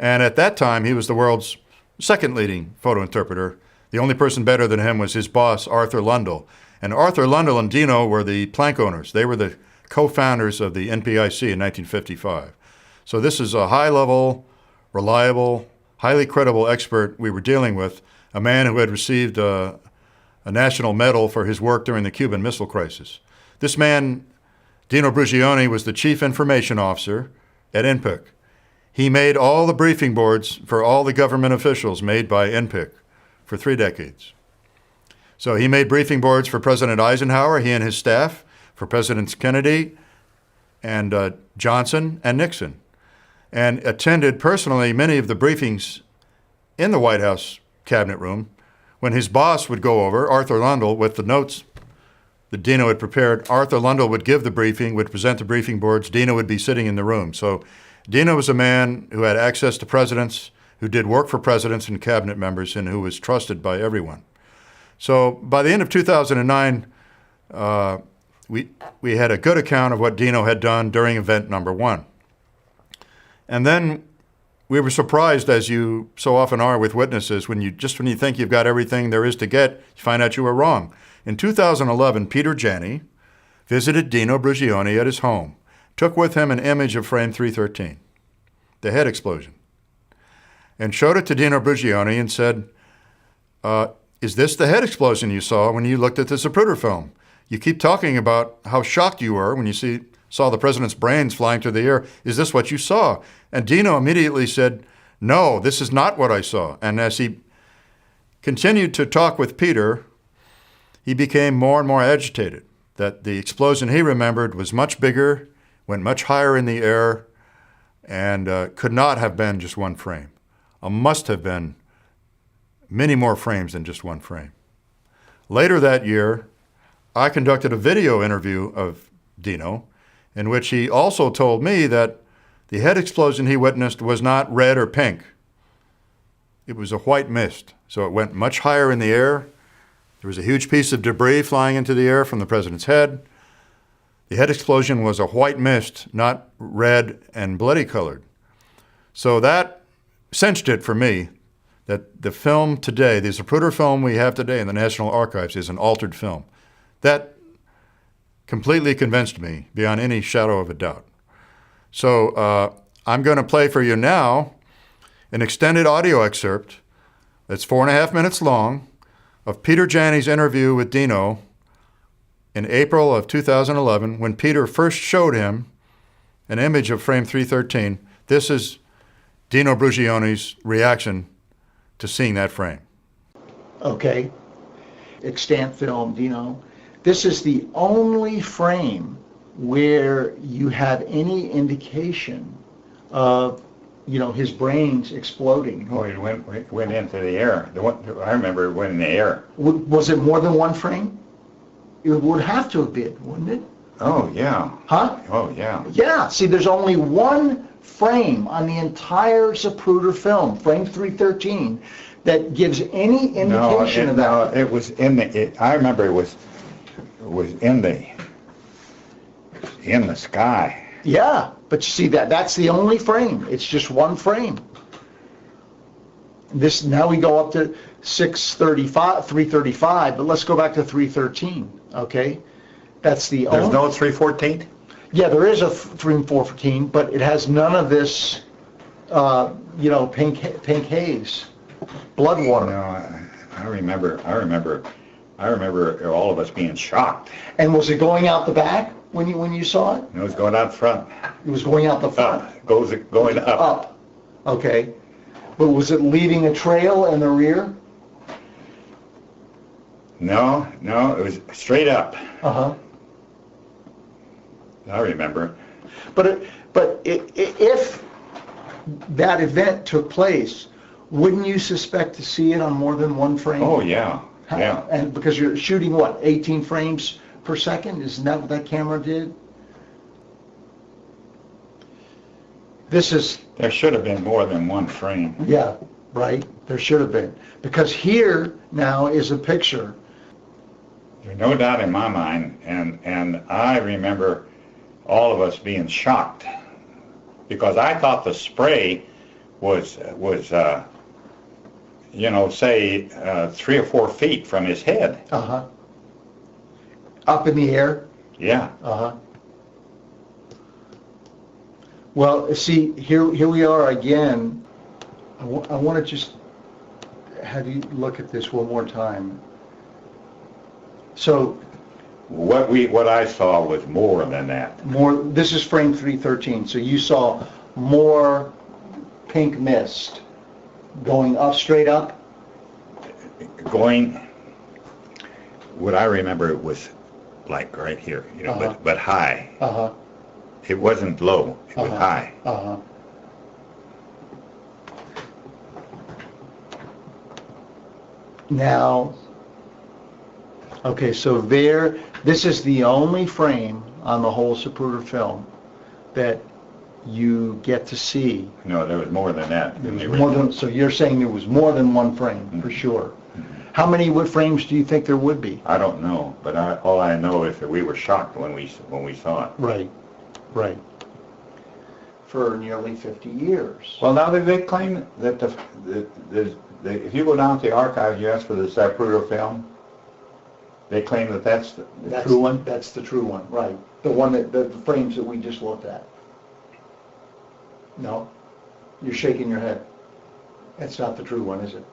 And at that time, he was the world's second leading photo interpreter. The only person better than him was his boss, Arthur Lundell. And Arthur Lundell and Dino were the plank owners. They were the co-founders of the NPIC in 1955. So this is a high-level, reliable, highly credible expert we were dealing with, a man who had received a national medal for his work during the Cuban Missile Crisis. This man, Dino Brugione, was the chief information officer at NPIC. He made all the briefing boards for all the government officials made by NPIC for 3 decades. So he made briefing boards for President Eisenhower, he and his staff, for Presidents Kennedy and Johnson and Nixon, and attended personally many of the briefings in the White House cabinet room when his boss would go over, Arthur Lundell, with the notes that Dino had prepared. Arthur Lundell would give the briefing, would present the briefing boards. Dino would be sitting in the room. So Dino was a man who had access to presidents, who did work for presidents and cabinet members, and who was trusted by everyone. So by the end of 2009, we had a good account of what Dino had done during event number 1. And then we were surprised, as you so often are with witnesses, when you think you've got everything there is to get, you find out you were wrong. In 2011, Peter Janney visited Dino Brugione at his home, took with him an image of frame 313, the head explosion, and showed it to Dino Brugione and said, "Is this the head explosion you saw when you looked at the Zapruder film? You keep talking about how shocked you were when you saw the president's brains flying through the air. Is this what you saw?" And Dino immediately said, "No, this is not what I saw." And as he continued to talk with Peter, he became more and more agitated that the explosion he remembered was much bigger, went much higher in the air, and could not have been just one frame. Must have been many more frames than just one frame. Later that year, I conducted a video interview of Dino, in which he also told me that the head explosion he witnessed was not red or pink. It was a white mist, so it went much higher in the air. There was a huge piece of debris flying into the air from the president's head. The head explosion was a white mist, not red and bloody colored. So that cinched it for me that the film today, the Zapruder film we have today in the National Archives, is an altered film. That completely convinced me beyond any shadow of a doubt. So I'm going to play for you now an extended audio excerpt that's 4.5 minutes long of Peter Janney's interview with Dino in April of 2011 when Peter first showed him an image of frame 313. This is Dino Brugione's reaction to seeing that frame. Okay, extant film, Dino. This is the only frame where you have any indication of, his brains exploding. Oh, it went into the air. I remember it went in the air. Was it more than one frame? It would have to have been, wouldn't it? Oh, yeah. Huh? Oh, yeah. Yeah, see, there's only one frame on the entire Zapruder film, frame 313, that gives any indication of that. No, it was in the, I remember it was in the sky. Yeah, but you see, that's the only frame. It's just one frame. This, now we go up to 635, 335, but let's go back to 313, okay? That's the There's only, no 314th? yeah, there is a 314, but it has none of this, pink haze, blood water. No, I remember all of us being shocked. And was it going out the back when you saw it? It was going out front. It was going out the front. Going up. Up, okay. But was it leaving a trail in the rear? No, it was straight up. Uh-huh. I remember. But if that event took place, wouldn't you suspect to see it on more than one frame? Oh, yeah, yeah. And because you're shooting, what, 18 frames per second? Isn't that what that camera did? There should have been more than one frame. Yeah, right, there should have been. Because here now is a picture. There's no doubt in my mind, and I remember all of us being shocked because I thought the spray was say 3 or 4 feet from his head. Uh-huh. Up in the air? Yeah. Uh-huh. Well, see, here we are again. I want to just have you look at this one more time. So, What I saw was more than that. this is frame 313, so you saw more pink mist going up, straight up? What I remember it was like right here, Uh-huh. but high. Uh-huh. It wasn't low, it was high. Uh-huh. Now, okay, so this is the only frame on the whole Zapruder film that you get to see. No, there was more than that. in the More original. than, so you're saying there was more than one frame, for sure. How many frames do you think there would be? I don't know, but all I know is that we were shocked when we saw it. Right, right. For nearly 50 years. Well, now they claim that if you go down to the archives, you ask for the Zapruder film, they claim that that's the true one. That's the true one, right. The one the frames that we just looked at. No? You're shaking your head. That's not the true one, is it?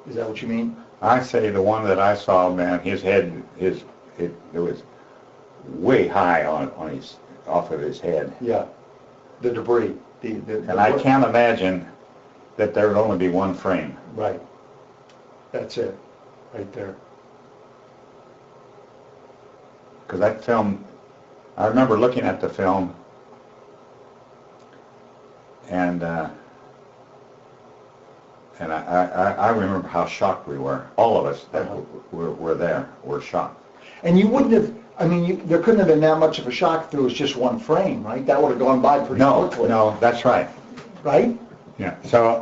Is that what you mean? I say the one that I saw, man, his head, it was way high off of his head. Yeah. The debris. And I can't imagine that there would only be one frame. Right. That's it. Right there. Because that film, I remember looking at the film, and I remember how shocked we were. All of us that were there were shocked. And you wouldn't have, there couldn't have been that much of a shock if there was just one frame, right? That would have gone by pretty quickly. No, that's right. Right? Yeah. So,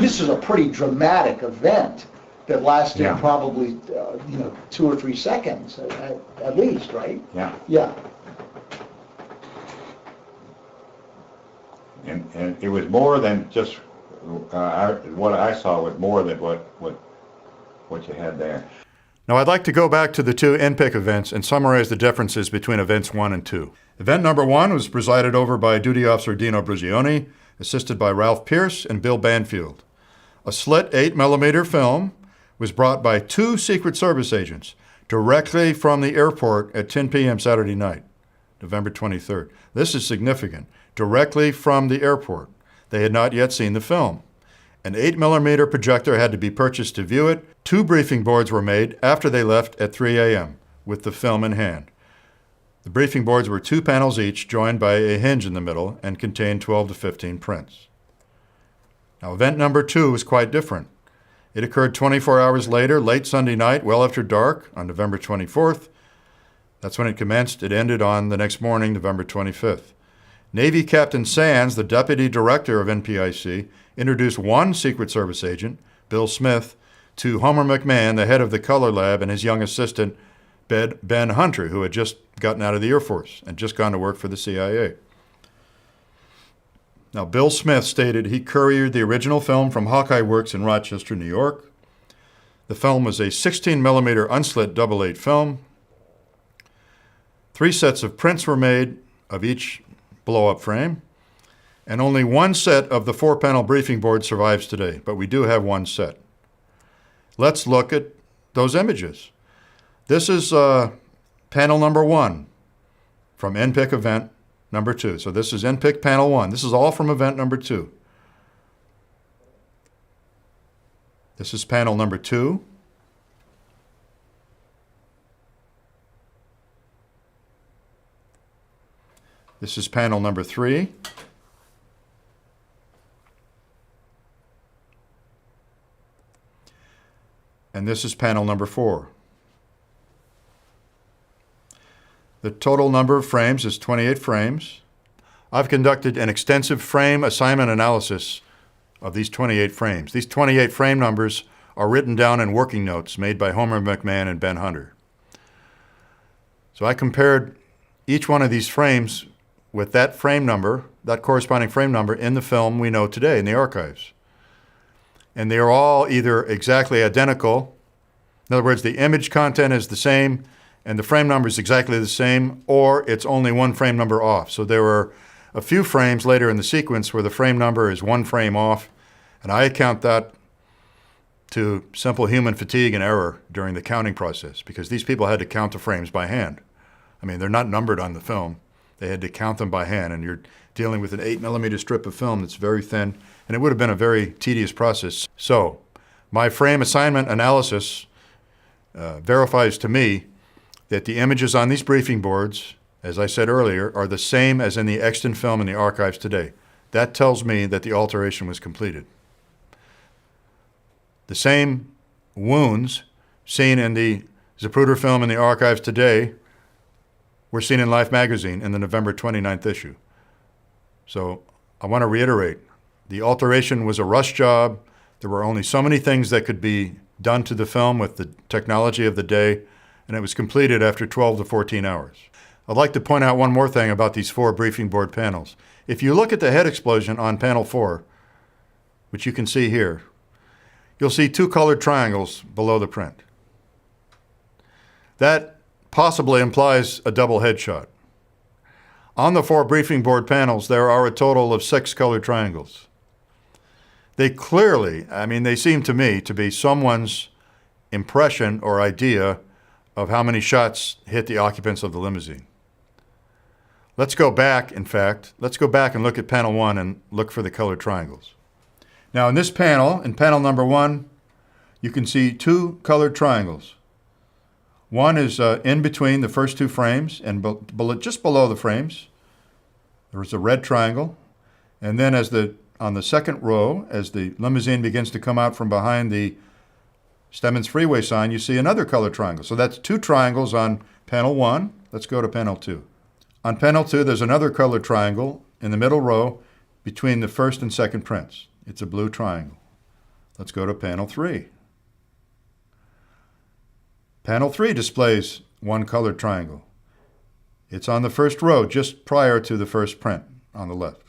this is a pretty dramatic event that lasted Yeah. probably, 2 or 3 seconds at least, right? yeah. Yeah. And it was more than just what I saw was more than what you had there. Now, I'd like to go back to the two NPIC events and summarize the differences between events 1 and 2. Event number 1 was presided over by Duty Officer Dino Bruzioni, assisted by Ralph Pierce and Bill Banfield. A slit 8mm film was brought by 2 Secret Service agents directly from the airport at 10 p.m. Saturday night, November 23rd. This is significant. Directly from the airport. They had not yet seen the film. An 8mm projector had to be purchased to view it. 2 briefing boards were made after they left at 3 a.m. with the film in hand. The briefing boards were 2 panels each, joined by a hinge in the middle, and contained 12 to 15 prints. Now, event number 2 was quite different. It occurred 24 hours later, late Sunday night, well after dark, on November 24th. That's when it commenced. It ended on the next morning, November 25th. Navy Captain Sands, the deputy director of NPIC, introduced 1 Secret Service agent, Bill Smith, to Homer McMahon, the head of the Color Lab, and his young assistant, Ben Hunter, who had just gotten out of the Air Force and just gone to work for the CIA. Now, Bill Smith stated he couriered the original film from Hawkeye Works in Rochester, New York. The film was a 16mm unslit double-8 film. 3 sets of prints were made of each blow-up frame, and only 1 set of the 4-panel briefing board survives today, but we do have 1 set. Let's look at those images. This is panel number 1 from NPIC event number 2. So this is NPIC panel 1. This is all from event number 2. This is panel number 2. This is panel number 3. And this is panel number 4. The total number of frames is 28 frames. I've conducted an extensive frame assignment analysis of these 28 frames. These 28 frame numbers are written down in working notes made by Homer McMahon and Ben Hunter. So I compared each one of these frames with that frame number, that corresponding frame number in the film we know today in the archives. And they are all either exactly identical, in other words, the image content is the same and the frame number is exactly the same, or it's only 1 frame number off. So there were a few frames later in the sequence where the frame number is 1 frame off, and I account that to simple human fatigue and error during the counting process, because these people had to count the frames by hand. I mean, they're not numbered on the film. They had to count them by hand, and you're dealing with an 8mm strip of film that's very thin, and it would have been a very tedious process. So my frame assignment analysis verifies to me that the images on these briefing boards, as I said earlier, are the same as in the extant film in the archives today. That tells me that the alteration was completed. The same wounds seen in the Zapruder film in the archives today were seen in Life magazine in the November 29th issue. So I want to reiterate, the alteration was a rush job. There were only so many things that could be done to the film with the technology of the day, and it was completed after 12 to 14 hours. I'd like to point out one more thing about these 4 briefing board panels. If you look at the head explosion on panel 4, which you can see here, you'll see 2 colored triangles below the print. That possibly implies a double headshot. On the 4 briefing board panels, there are a total of 6 colored triangles. They clearly, they seem to me to be someone's impression or idea of how many shots hit the occupants of the limousine. Let's go back, in fact, let's go back and look at panel 1 and look for the colored triangles. Now in this panel, in panel number 1, you can see 2 colored triangles. One is in between the first 2 frames, and just below the frames, there's a red triangle. And then on the second row, as the limousine begins to come out from behind the Stemmons Freeway sign, you see another colored triangle. So that's 2 triangles on panel 1. Let's go to panel 2. On panel 2, there's another colored triangle in the middle row between the first and second prints. It's a blue triangle. Let's go to panel 3. Panel 3 displays 1 colored triangle. It's on the first row, just prior to the first print on the left.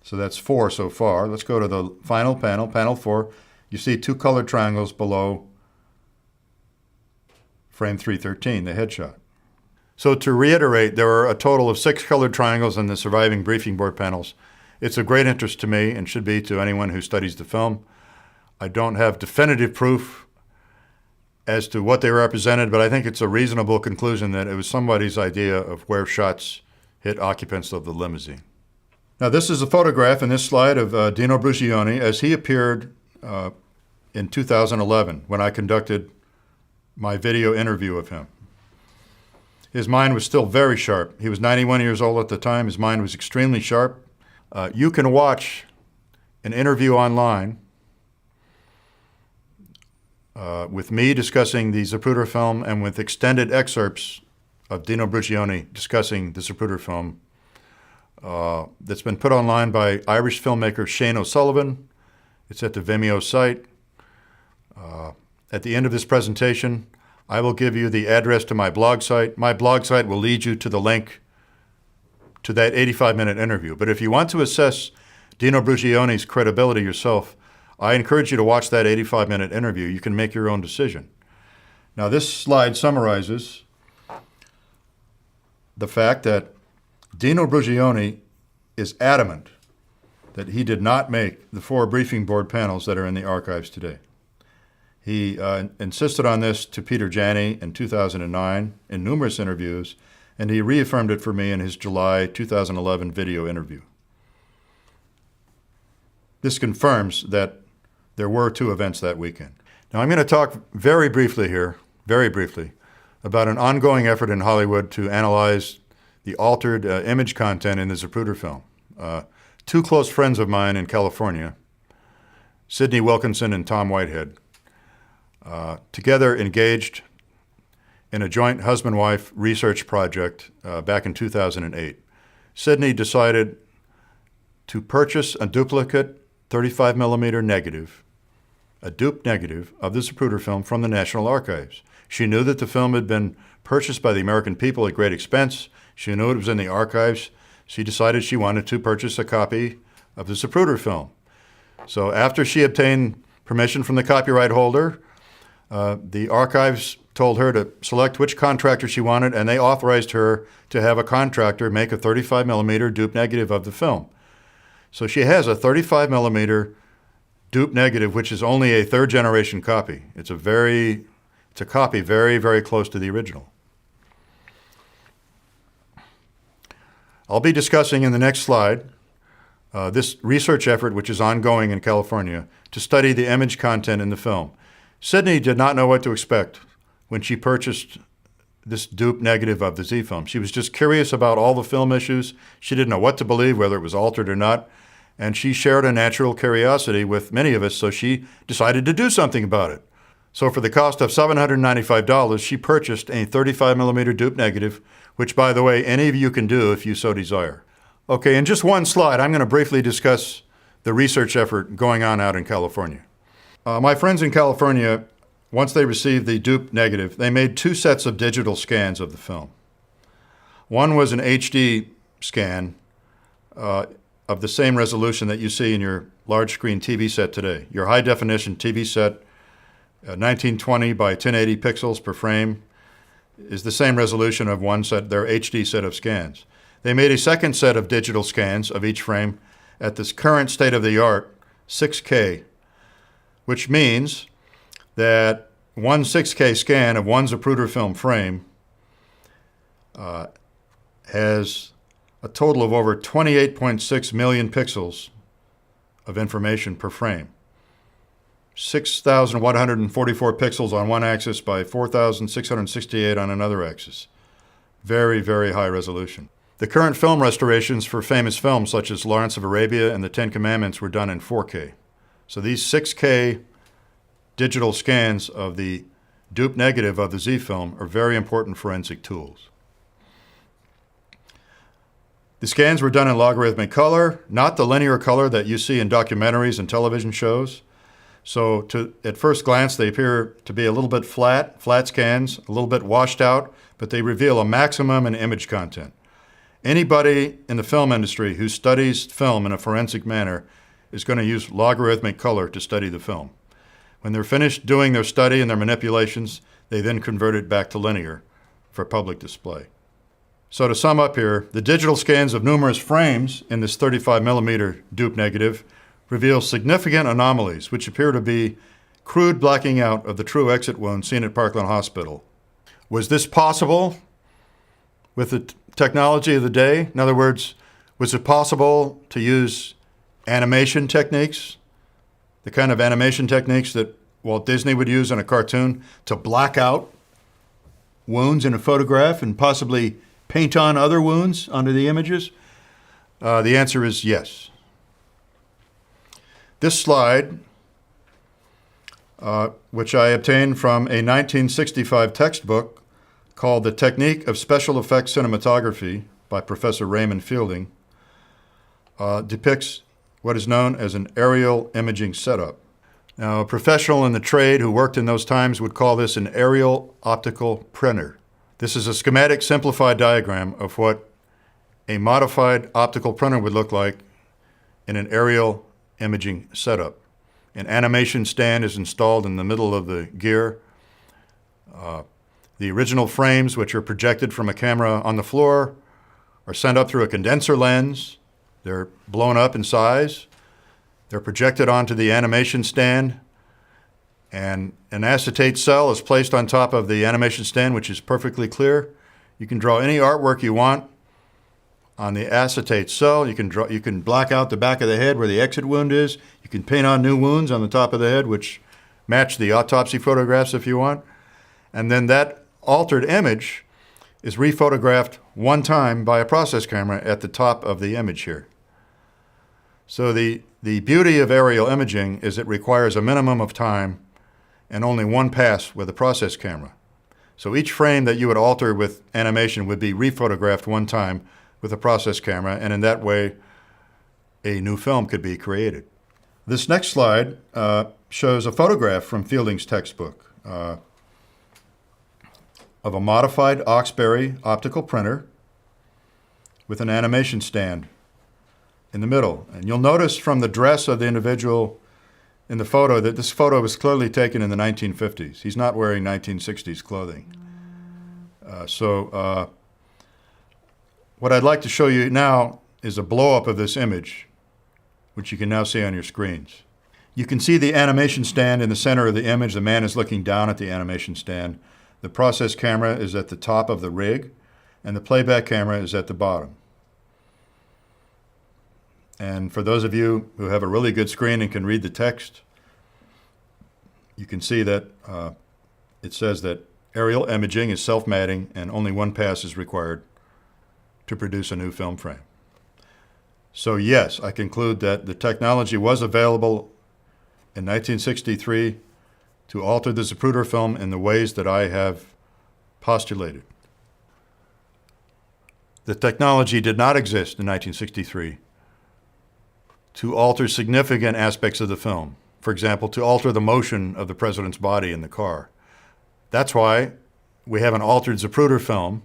So that's 4 so far. Let's go to the final panel, panel 4. You see 2 colored triangles below frame 313, the headshot. So to reiterate, there are a total of 6 colored triangles in the surviving briefing board panels. It's of great interest to me and should be to anyone who studies the film. I don't have definitive proof as to what they represented, but I think it's a reasonable conclusion that it was somebody's idea of where shots hit occupants of the limousine. Now this is a photograph in this slide of Dino Brucioni as he appeared in 2011 when I conducted my video interview of him. His mind was still very sharp. He was 91 years old at the time. His mind was extremely sharp. You can watch an interview online with me discussing the Zapruder film and with extended excerpts of Dino Brucioni discussing the Zapruder film that's been put online by Irish filmmaker Shane O'Sullivan. It's at the Vimeo site. At the end of this presentation, I will give you the address to my blog site. My blog site will lead you to the link to that 85-minute interview. But if you want to assess Dino Brugioni's credibility yourself, I encourage you to watch that 85-minute interview. You can make your own decision. Now, this slide summarizes the fact that Dino Brugioni is adamant that he did not make the 4 briefing board panels that are in the archives today. He insisted on this to Peter Janney in 2009 in numerous interviews, and he reaffirmed it for me in his July 2011 video interview. This confirms that there were 2 events that weekend. Now, I'm going to talk very briefly, about an ongoing effort in Hollywood to analyze the altered image content in the Zapruder film. 2 close friends of mine in California, Sidney Wilkinson and Tom Whitehead, together engaged in a joint husband-wife research project back in 2008. Sidney decided to purchase a duplicate 35mm negative, a dupe negative of the Zapruder film from the National Archives. She knew that the film had been purchased by the American people at great expense. She knew it was in the archives. She decided she wanted to purchase a copy of the Zapruder film. So after she obtained permission from the copyright holder, the archives told her to select which contractor she wanted, and they authorized her to have a contractor make a 35mm dupe negative of the film. So she has a 35mm dupe negative, which is only a 3rd-generation copy. It's a copy very, very close to the original. I'll be discussing in the next slide this research effort, which is ongoing in California, to study the image content in the film. Sidney did not know what to expect when she purchased this dupe negative of the Z film. She was just curious about all the film issues. She didn't know what to believe, whether it was altered or not, and she shared a natural curiosity with many of us, so she decided to do something about it. So for the cost of $795, she purchased a 35mm dupe negative, which, by the way, any of you can do if you so desire. Okay, in just one slide, I'm going to briefly discuss the research effort going on out in California. My friends in California, once they received the dupe negative, they made 2 sets of digital scans of the film. One was an HD scan of the same resolution that you see in your large screen TV set today. Your high definition TV set, 1920 by 1080 pixels per frame, is the same resolution of their HD set of scans. They made a second set of digital scans of each frame at this current state-of-the-art 6K, which means that one 6K scan of one Zapruder film frame has a total of over 28.6 million pixels of information per frame. 6,144 pixels on one axis by 4,668 on another axis. Very, very high resolution. The current film restorations for famous films such as Lawrence of Arabia and the 10 Commandments were done in 4K. So these 6K digital scans of the dupe negative of the Z film are very important forensic tools. The scans were done in logarithmic color, not the linear color that you see in documentaries and television shows. So at first glance, they appear to be a little bit flat scans, a little bit washed out, but they reveal a maximum in image content. Anybody in the film industry who studies film in a forensic manner is going to use logarithmic color to study the film. When they're finished doing their study and their manipulations, they then convert it back to linear for public display. So to sum up here, the digital scans of numerous frames in this 35mm dupe negative reveal significant anomalies, which appear to be crude blacking out of the true exit wound seen at Parkland Hospital. Was this possible with the technology of the day? In other words, was it possible to use animation techniques, the kind of animation techniques that Walt Disney would use in a cartoon to black out wounds in a photograph and possibly paint on other wounds onto the images? The answer is yes. This slide, which I obtained from a 1965 textbook called The Technique of Special Effects Cinematography by Professor Raymond Fielding, depicts what is known as an aerial imaging setup. Now, a professional in the trade who worked in those times would call this an aerial optical printer. This is a schematic simplified diagram of what a modified optical printer would look like in an aerial imaging setup. An animation stand is installed in the middle of the gear. The original frames, which are projected from a camera on the floor, are sent up through a condenser lens. They're blown up in size. They're projected onto the animation stand, and an acetate cell is placed on top of the animation stand, which is perfectly clear. You can draw any artwork you want on the acetate cell. You can black out the back of the head where the exit wound is. You can paint on new wounds on the top of the head, which match the autopsy photographs if you want. And then that altered image is rephotographed one time by a process camera at the top of the image here. So the beauty of aerial imaging is it requires a minimum of time and only one pass with a process camera. So each frame that you would alter with animation would be rephotographed one time with a process camera, and in that way, a new film could be created. This next slide shows a photograph from Fielding's textbook of a modified Oxbury optical printer with an animation stand in the middle. And you'll notice from the dress of the individual in the photo that this photo was clearly taken in the 1950s. He's not wearing 1960s clothing. What I'd like to show you now is a blow-up of this image, which you can now see on your screens. You can see the animation stand in the center of the image. The man is looking down at the animation stand. The process camera is at the top of the rig, and the playback camera is at the bottom. And for those of you who have a really good screen and can read the text, you can see that it says that aerial imaging is self-matting and only one pass is required to produce a new film frame. So yes, I conclude that the technology was available in 1963 to alter the Zapruder film in the ways that I have postulated. The technology did not exist in 1963 to alter significant aspects of the film. For example, to alter the motion of the president's body in the car. That's why we have an altered Zapruder film,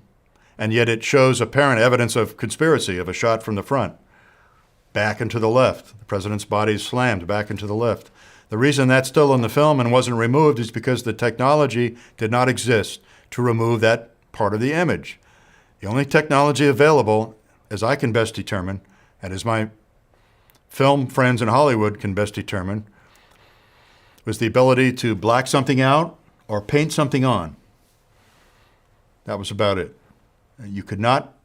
and yet it shows apparent evidence of conspiracy, of a shot from the front, back and to the left. The president's body is slammed back and to the left. The reason that's still in the film and wasn't removed is because the technology did not exist to remove that part of the image. The only technology available, as I can best determine, and as my film friends in Hollywood can best determine, was the ability to black something out or paint something on. That was about it. You could not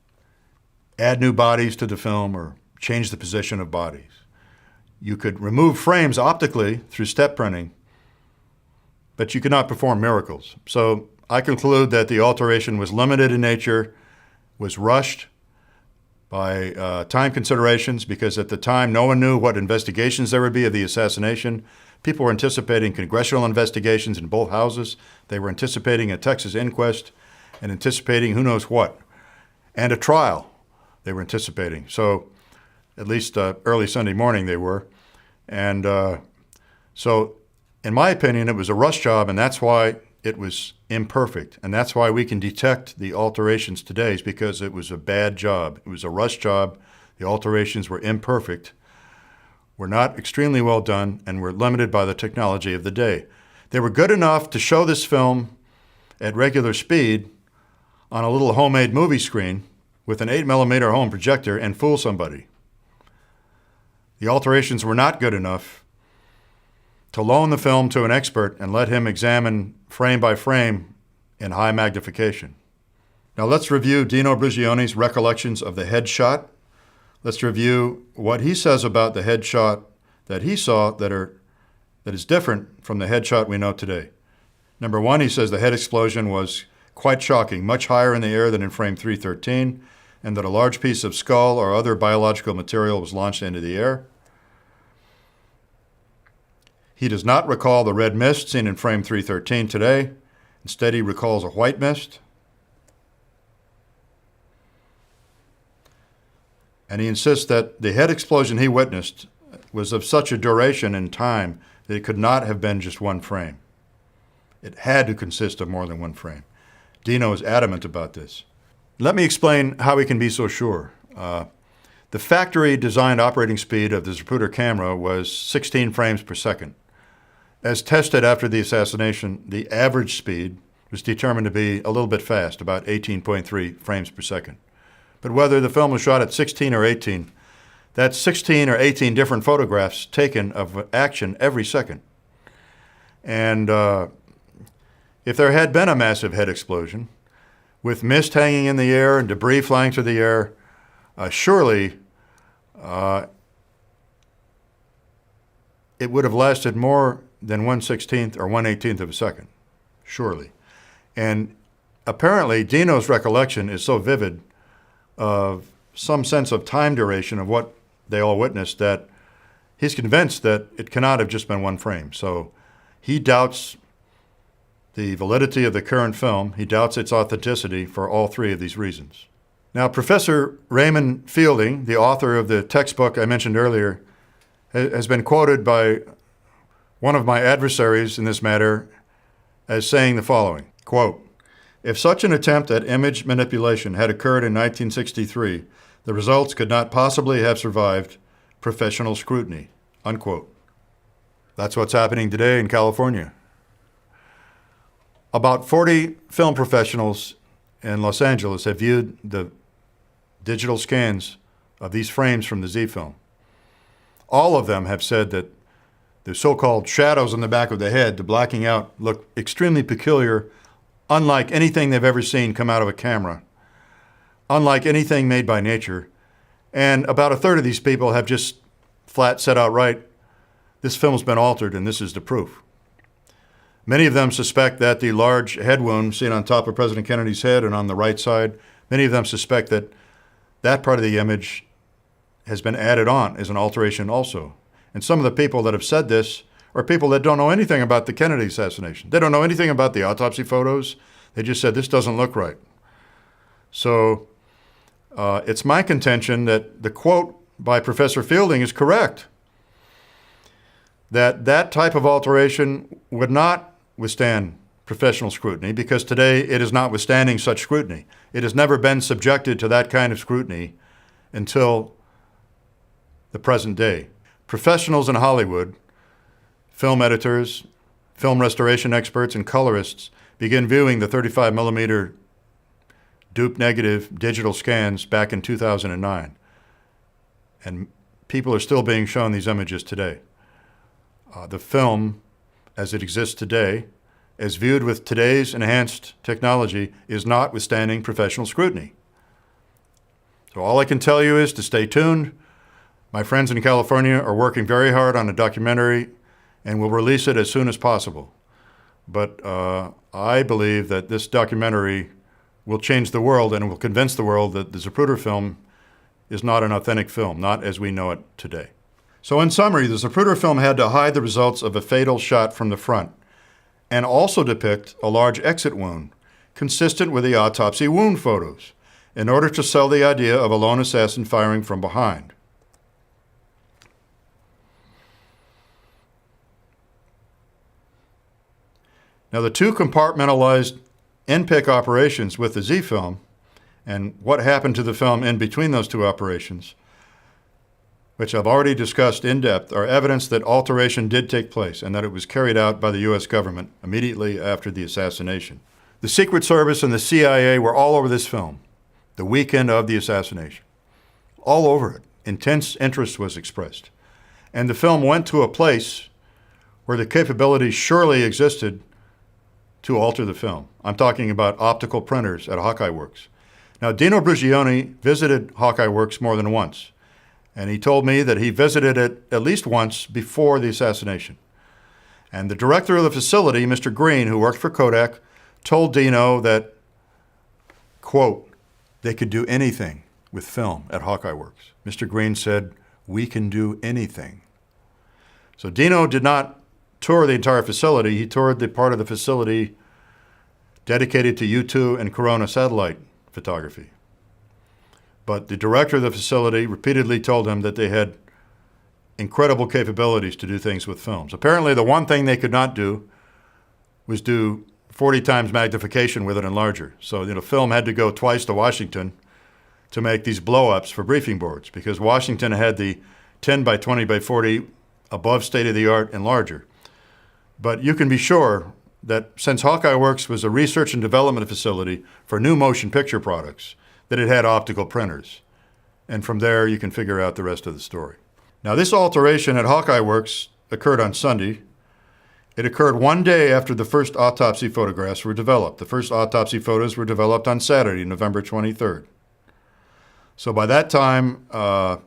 add new bodies to the film or change the position of bodies. You could remove frames optically through step printing, but you could not perform miracles. So I conclude that the alteration was limited in nature, was rushed by time considerations, because at the time no one knew what investigations there would be of the assassination. People were anticipating congressional investigations in both houses. They were anticipating a Texas inquest and anticipating who knows what, and a trial they were anticipating. So at least early Sunday morning they were. And so in my opinion, it was a rush job, and that's why it was imperfect. And that's why we can detect the alterations today, is because it was a bad job. It was a rush job. The alterations were imperfect, were not extremely well done, and were limited by the technology of the day. They were good enough to show this film at regular speed on a little homemade movie screen with an 8mm home projector and fool somebody. The alterations were not good enough to loan the film to an expert and let him examine frame by frame in high magnification. Now let's review Dino Brugione's recollections of the headshot. Let's review what he says about the headshot that he saw that is different from the headshot we know today. Number one, he says the head explosion was quite shocking, much higher in the air than in frame 313, and that a large piece of skull or other biological material was launched into the air. He does not recall the red mist seen in frame 313 today. Instead, he recalls a white mist. And he insists that the head explosion he witnessed was of such a duration and time that it could not have been just one frame. It had to consist of more than one frame. Dino is adamant about this. Let me explain how we can be so sure. The factory-designed operating speed of the Zapruder camera was 16 frames per second. As tested after the assassination, the average speed was determined to be a little bit fast, about 18.3 frames per second. But whether the film was shot at 16 or 18, that's 16 or 18 different photographs taken of action every second. And if there had been a massive head explosion, with mist hanging in the air and debris flying through the air, surely it would have lasted more than 1/16th or 1/18th of a second, surely. And apparently Dino's recollection is so vivid of some sense of time duration of what they all witnessed that he's convinced that it cannot have just been one frame. So he doubts the validity of the current film. He doubts its authenticity for all three of these reasons. Now, Professor Raymond Fielding, the author of the textbook I mentioned earlier, has been quoted by one of my adversaries in this matter as saying the following, quote, "If such an attempt at image manipulation had occurred in 1963, the results could not possibly have survived professional scrutiny," unquote. That's what's happening today in California. About 40 film professionals in Los Angeles have viewed the digital scans of these frames from the Z film. All of them have said that the so-called shadows on the back of the head, the blacking out, look extremely peculiar, unlike anything they've ever seen come out of a camera, unlike anything made by nature. And about a third of these people have just flat said outright, this film's been altered and this is the proof. Many of them suspect that the large head wound seen on top of President Kennedy's head and on the right side, many of them suspect that that part of the image has been added on as an alteration also. And some of the people that have said this are people that don't know anything about the Kennedy assassination. They don't know anything about the autopsy photos. They just said, this doesn't look right. So it's my contention that the quote by Professor Fielding is correct, that that type of alteration would not withstand professional scrutiny because today it is not withstanding such scrutiny. It has never been subjected to that kind of scrutiny until the present day. Professionals in Hollywood, film editors, film restoration experts, and colorists begin viewing the 35 millimeter dupe negative digital scans back in 2009. And people are still being shown these images today. The film, as it exists today, as viewed with today's enhanced technology, is not withstanding professional scrutiny. So all I can tell you is to stay tuned. My friends in California are working very hard on a documentary and will release it as soon as possible. But I believe that this documentary will change the world and will convince the world that the Zapruder film is not an authentic film, not as we know it today. So in summary, the Zapruder film had to hide the results of a fatal shot from the front and also depict a large exit wound, consistent with the autopsy wound photos, in order to sell the idea of a lone assassin firing from behind. Now, the two compartmentalized in-pick operations with the Z film and what happened to the film in between those two operations, which I've already discussed in depth, are evidence that alteration did take place and that it was carried out by the U.S. government immediately after the assassination. The Secret Service and the CIA were all over this film the weekend of the assassination. All over it. Intense interest was expressed. And the film went to a place where the capability surely existed to alter the film. I'm talking about optical printers at Hawkeye Works. Now, Dino Brugioni visited Hawkeye Works more than once, and he told me that he visited it at least once before the assassination. And the director of the facility, Mr. Green, who worked for Kodak, told Dino that, quote, they could do anything with film at Hawkeye Works. Mr. Green said, we can do anything. So Dino did not tour the entire facility. He toured the part of the facility dedicated to U2 and Corona satellite photography. But the director of the facility repeatedly told him that they had incredible capabilities to do things with films. Apparently, the one thing they could not do was do 40 times magnification with an enlarger. So, film had to go twice to Washington to make these blow-ups for briefing boards, because Washington had the 10 by 20 by 40 above state-of-the-art and larger. But you can be sure that since Hawkeye Works was a research and development facility for new motion picture products, that it had optical printers. And from there, you can figure out the rest of the story. Now, this alteration at Hawkeye Works occurred on Sunday. It occurred one day after the first autopsy photographs were developed. The first autopsy photos were developed on Saturday, November 23rd. So by that time, the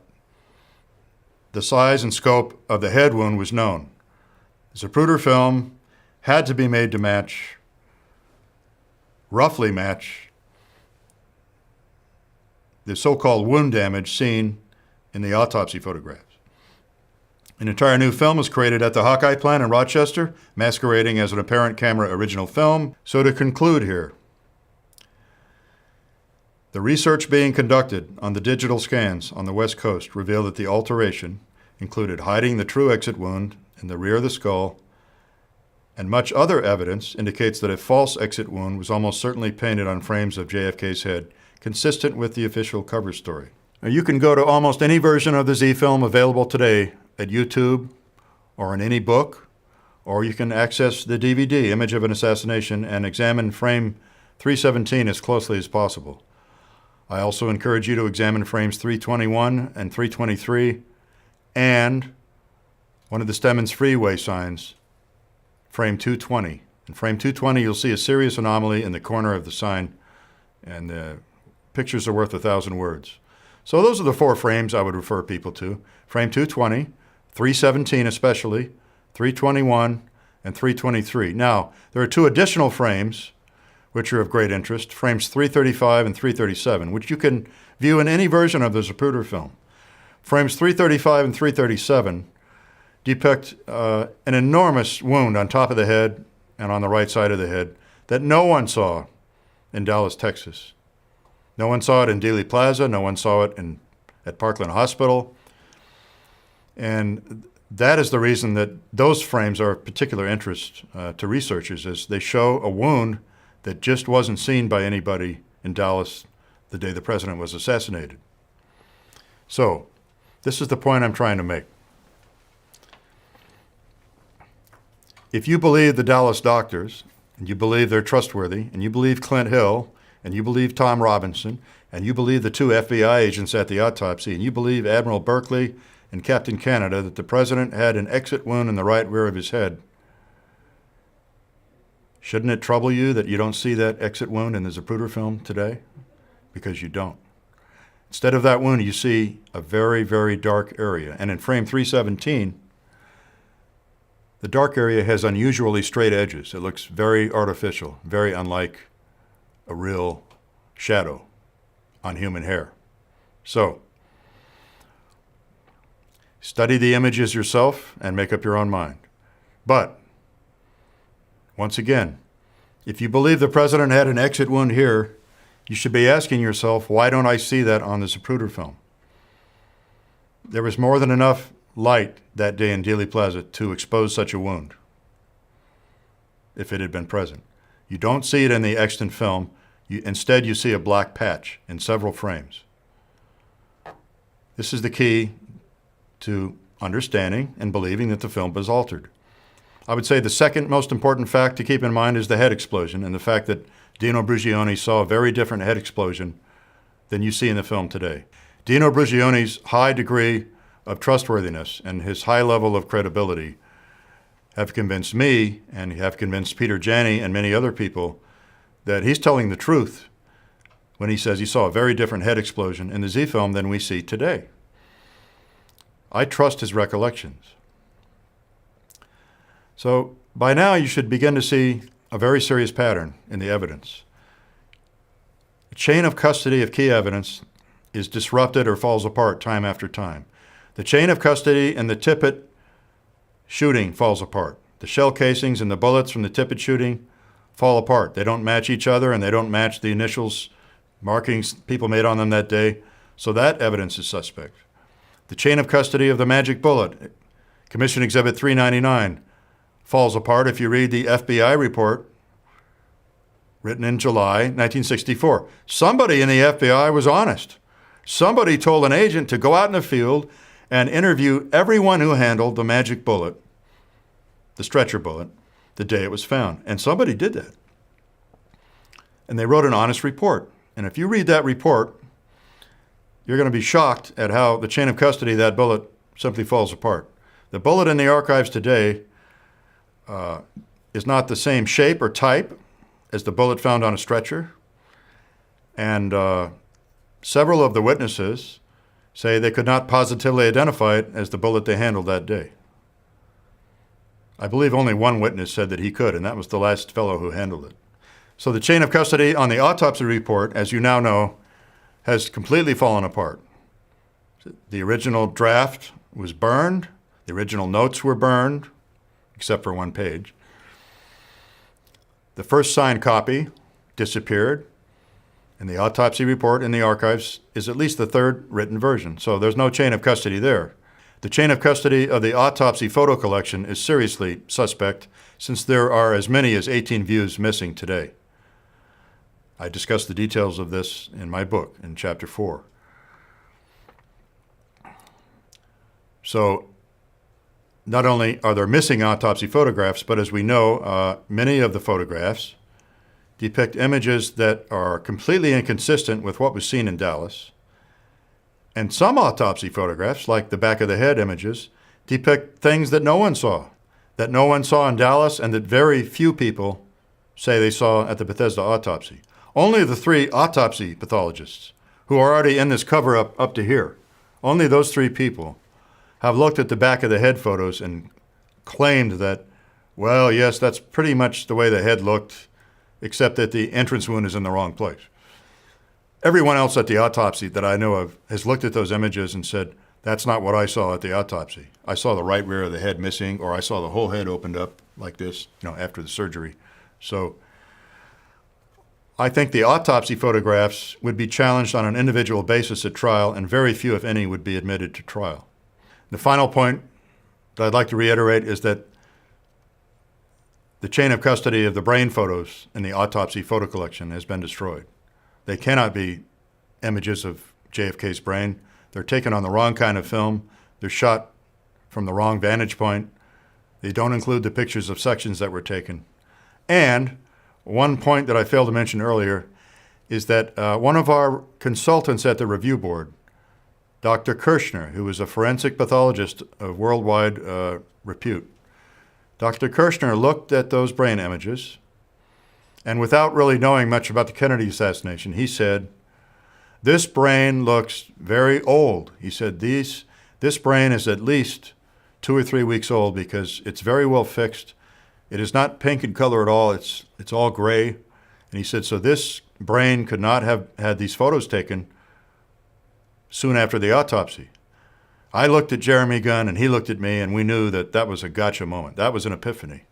size and scope of the head wound was known. The Zapruder film had to be made to match, roughly match, the so-called wound damage seen in the autopsy photographs. An entire new film was created at the Hawkeye plant in Rochester, masquerading as an apparent camera original film. So to conclude here, the research being conducted on the digital scans on the West Coast revealed that the alteration included hiding the true exit wound in the rear of the skull, and much other evidence indicates that a false exit wound was almost certainly painted on frames of JFK's head, consistent with the official cover story. Now, you can go to almost any version of the Z film available today at YouTube or in any book, or you can access the DVD, Image of an Assassination, and examine frame 317 as closely as possible. I also encourage you to examine frames 321 and 323 and one of the Stemmons freeway signs, frame 220. In frame 220, you'll see a serious anomaly in the corner of the sign, and the pictures are worth 1,000 words. So those are the 4 frames I would refer people to. Frame 220, 317 especially, 321, and 323. Now, there are 2 additional frames which are of great interest, frames 335 and 337, which you can view in any version of the Zapruder film. Frames 335 and 337 depict an enormous wound on top of the head and on the right side of the head that no one saw in Dallas, Texas. No one saw it in Dealey Plaza. No one saw it at Parkland Hospital. And that is the reason that those frames are of particular interest to researchers, as they show a wound that just wasn't seen by anybody in Dallas the day the president was assassinated. So, this is the point I'm trying to make. If you believe the Dallas doctors, and you believe they're trustworthy, and you believe Clint Hill, and you believe Tom Robinson, and you believe the 2 FBI agents at the autopsy, and you believe Admiral Berkeley and Captain Canada that the president had an exit wound in the right rear of his head, shouldn't it trouble you that you don't see that exit wound in the Zapruder film today? Because you don't. Instead of that wound, you see a very, very dark area. And in frame 317, the dark area has unusually straight edges. It looks very artificial, very unlike a real shadow on human hair. So, study the images yourself and make up your own mind. But, once again, if you believe the president had an exit wound here, you should be asking yourself, why don't I see that on the Zapruder film? There was more than enough light that day in Dealey Plaza to expose such a wound, if it had been present. You don't see it in the extant film. Instead, you see a black patch in several frames. This is the key to understanding and believing that the film was altered. I would say the second most important fact to keep in mind is the head explosion, and the fact that Dino Brugione saw a very different head explosion than you see in the film today. Dino Brugione's high degree of trustworthiness and his high level of credibility have convinced me, and have convinced Peter Janney and many other people, that he's telling the truth when he says he saw a very different head explosion in the Z film than we see today. I trust his recollections. So by now you should begin to see a very serious pattern in the evidence. The chain of custody of key evidence is disrupted or falls apart time after time. The chain of custody in the Tippit shooting falls apart. The shell casings and the bullets from the Tippit shooting fall apart. They don't match each other, and they don't match the initials, markings people made on them that day. So that evidence is suspect. The chain of custody of the magic bullet, Commission Exhibit 399, falls apart if you read the FBI report written in July 1964. Somebody in the FBI was honest Somebody told an agent to go out in the field and interview everyone who handled the magic bullet, the stretcher bullet, the day it was found. And somebody did that. And they wrote an honest report. And if you read that report, you're going to be shocked at how the chain of custody of that bullet simply falls apart. The bullet in the archives today is not the same shape or type as the bullet found on a stretcher. And several of the witnesses say they could not positively identify it as the bullet they handled that day. I believe only one witness said that he could, and that was the last fellow who handled it. So the chain of custody on the autopsy report, as you now know, has completely fallen apart. The original draft was burned. The original notes were burned, except for one page. The first signed copy disappeared, and the autopsy report in the archives is at least the third written version. So there's no chain of custody there. The chain of custody of the autopsy photo collection is seriously suspect, since there are as many as 18 views missing today. I discuss the details of this in my book in chapter 4. So not only are there missing autopsy photographs, but as we know, many of the photographs depict images that are completely inconsistent with what was seen in Dallas. And some autopsy photographs, like the back of the head images, depict things that no one saw in Dallas, and that very few people say they saw at the Bethesda autopsy. Only the 3 autopsy pathologists who are already in this cover-up up to here, only those 3 people have looked at the back of the head photos and claimed that, well, yes, that's pretty much the way the head looked, except that the entrance wound is in the wrong place. Everyone else at the autopsy that I know of has looked at those images and said, that's not what I saw at the autopsy. I saw the right rear of the head missing, or I saw the whole head opened up like this, after the surgery. So I think the autopsy photographs would be challenged on an individual basis at trial, and very few, if any, would be admitted to trial. The final point that I'd like to reiterate is that the chain of custody of the brain photos in the autopsy photo collection has been destroyed. They cannot be images of JFK's brain. They're taken on the wrong kind of film. They're shot from the wrong vantage point. They don't include the pictures of sections that were taken. And one point that I failed to mention earlier is that one of our consultants at the review board, Dr. Kirshner, who is a forensic pathologist of worldwide repute, Dr. Kirshner looked at those brain images, and without really knowing much about the Kennedy assassination, he said, this brain looks very old. He said, this brain is at least 2 or 3 weeks old because it's very well fixed. It is not pink in color at all. It's all gray. And he said, so this brain could not have had these photos taken soon after the autopsy. I looked at Jeremy Gunn and he looked at me, and we knew that that was a gotcha moment. That was an epiphany,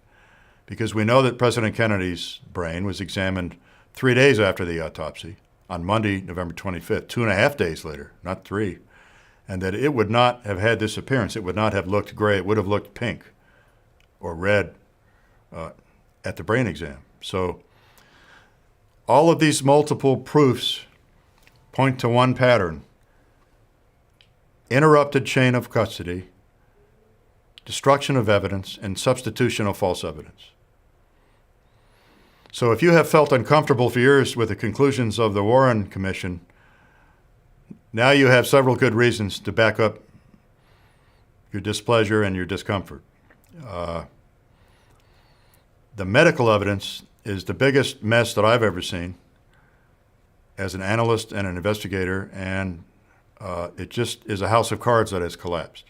because we know that President Kennedy's brain was examined 3 days after the autopsy, on Monday, November 25th, 2.5 days later, not 3, and that it would not have had this appearance. It would not have looked gray. It would have looked pink or red at the brain exam. So all of these multiple proofs point to one pattern: interrupted chain of custody, destruction of evidence, and substitution of false evidence. So if you have felt uncomfortable for years with the conclusions of the Warren Commission, now you have several good reasons to back up your displeasure and your discomfort. The medical evidence is the biggest mess that I've ever seen as an analyst and an investigator, and it just is a house of cards that has collapsed.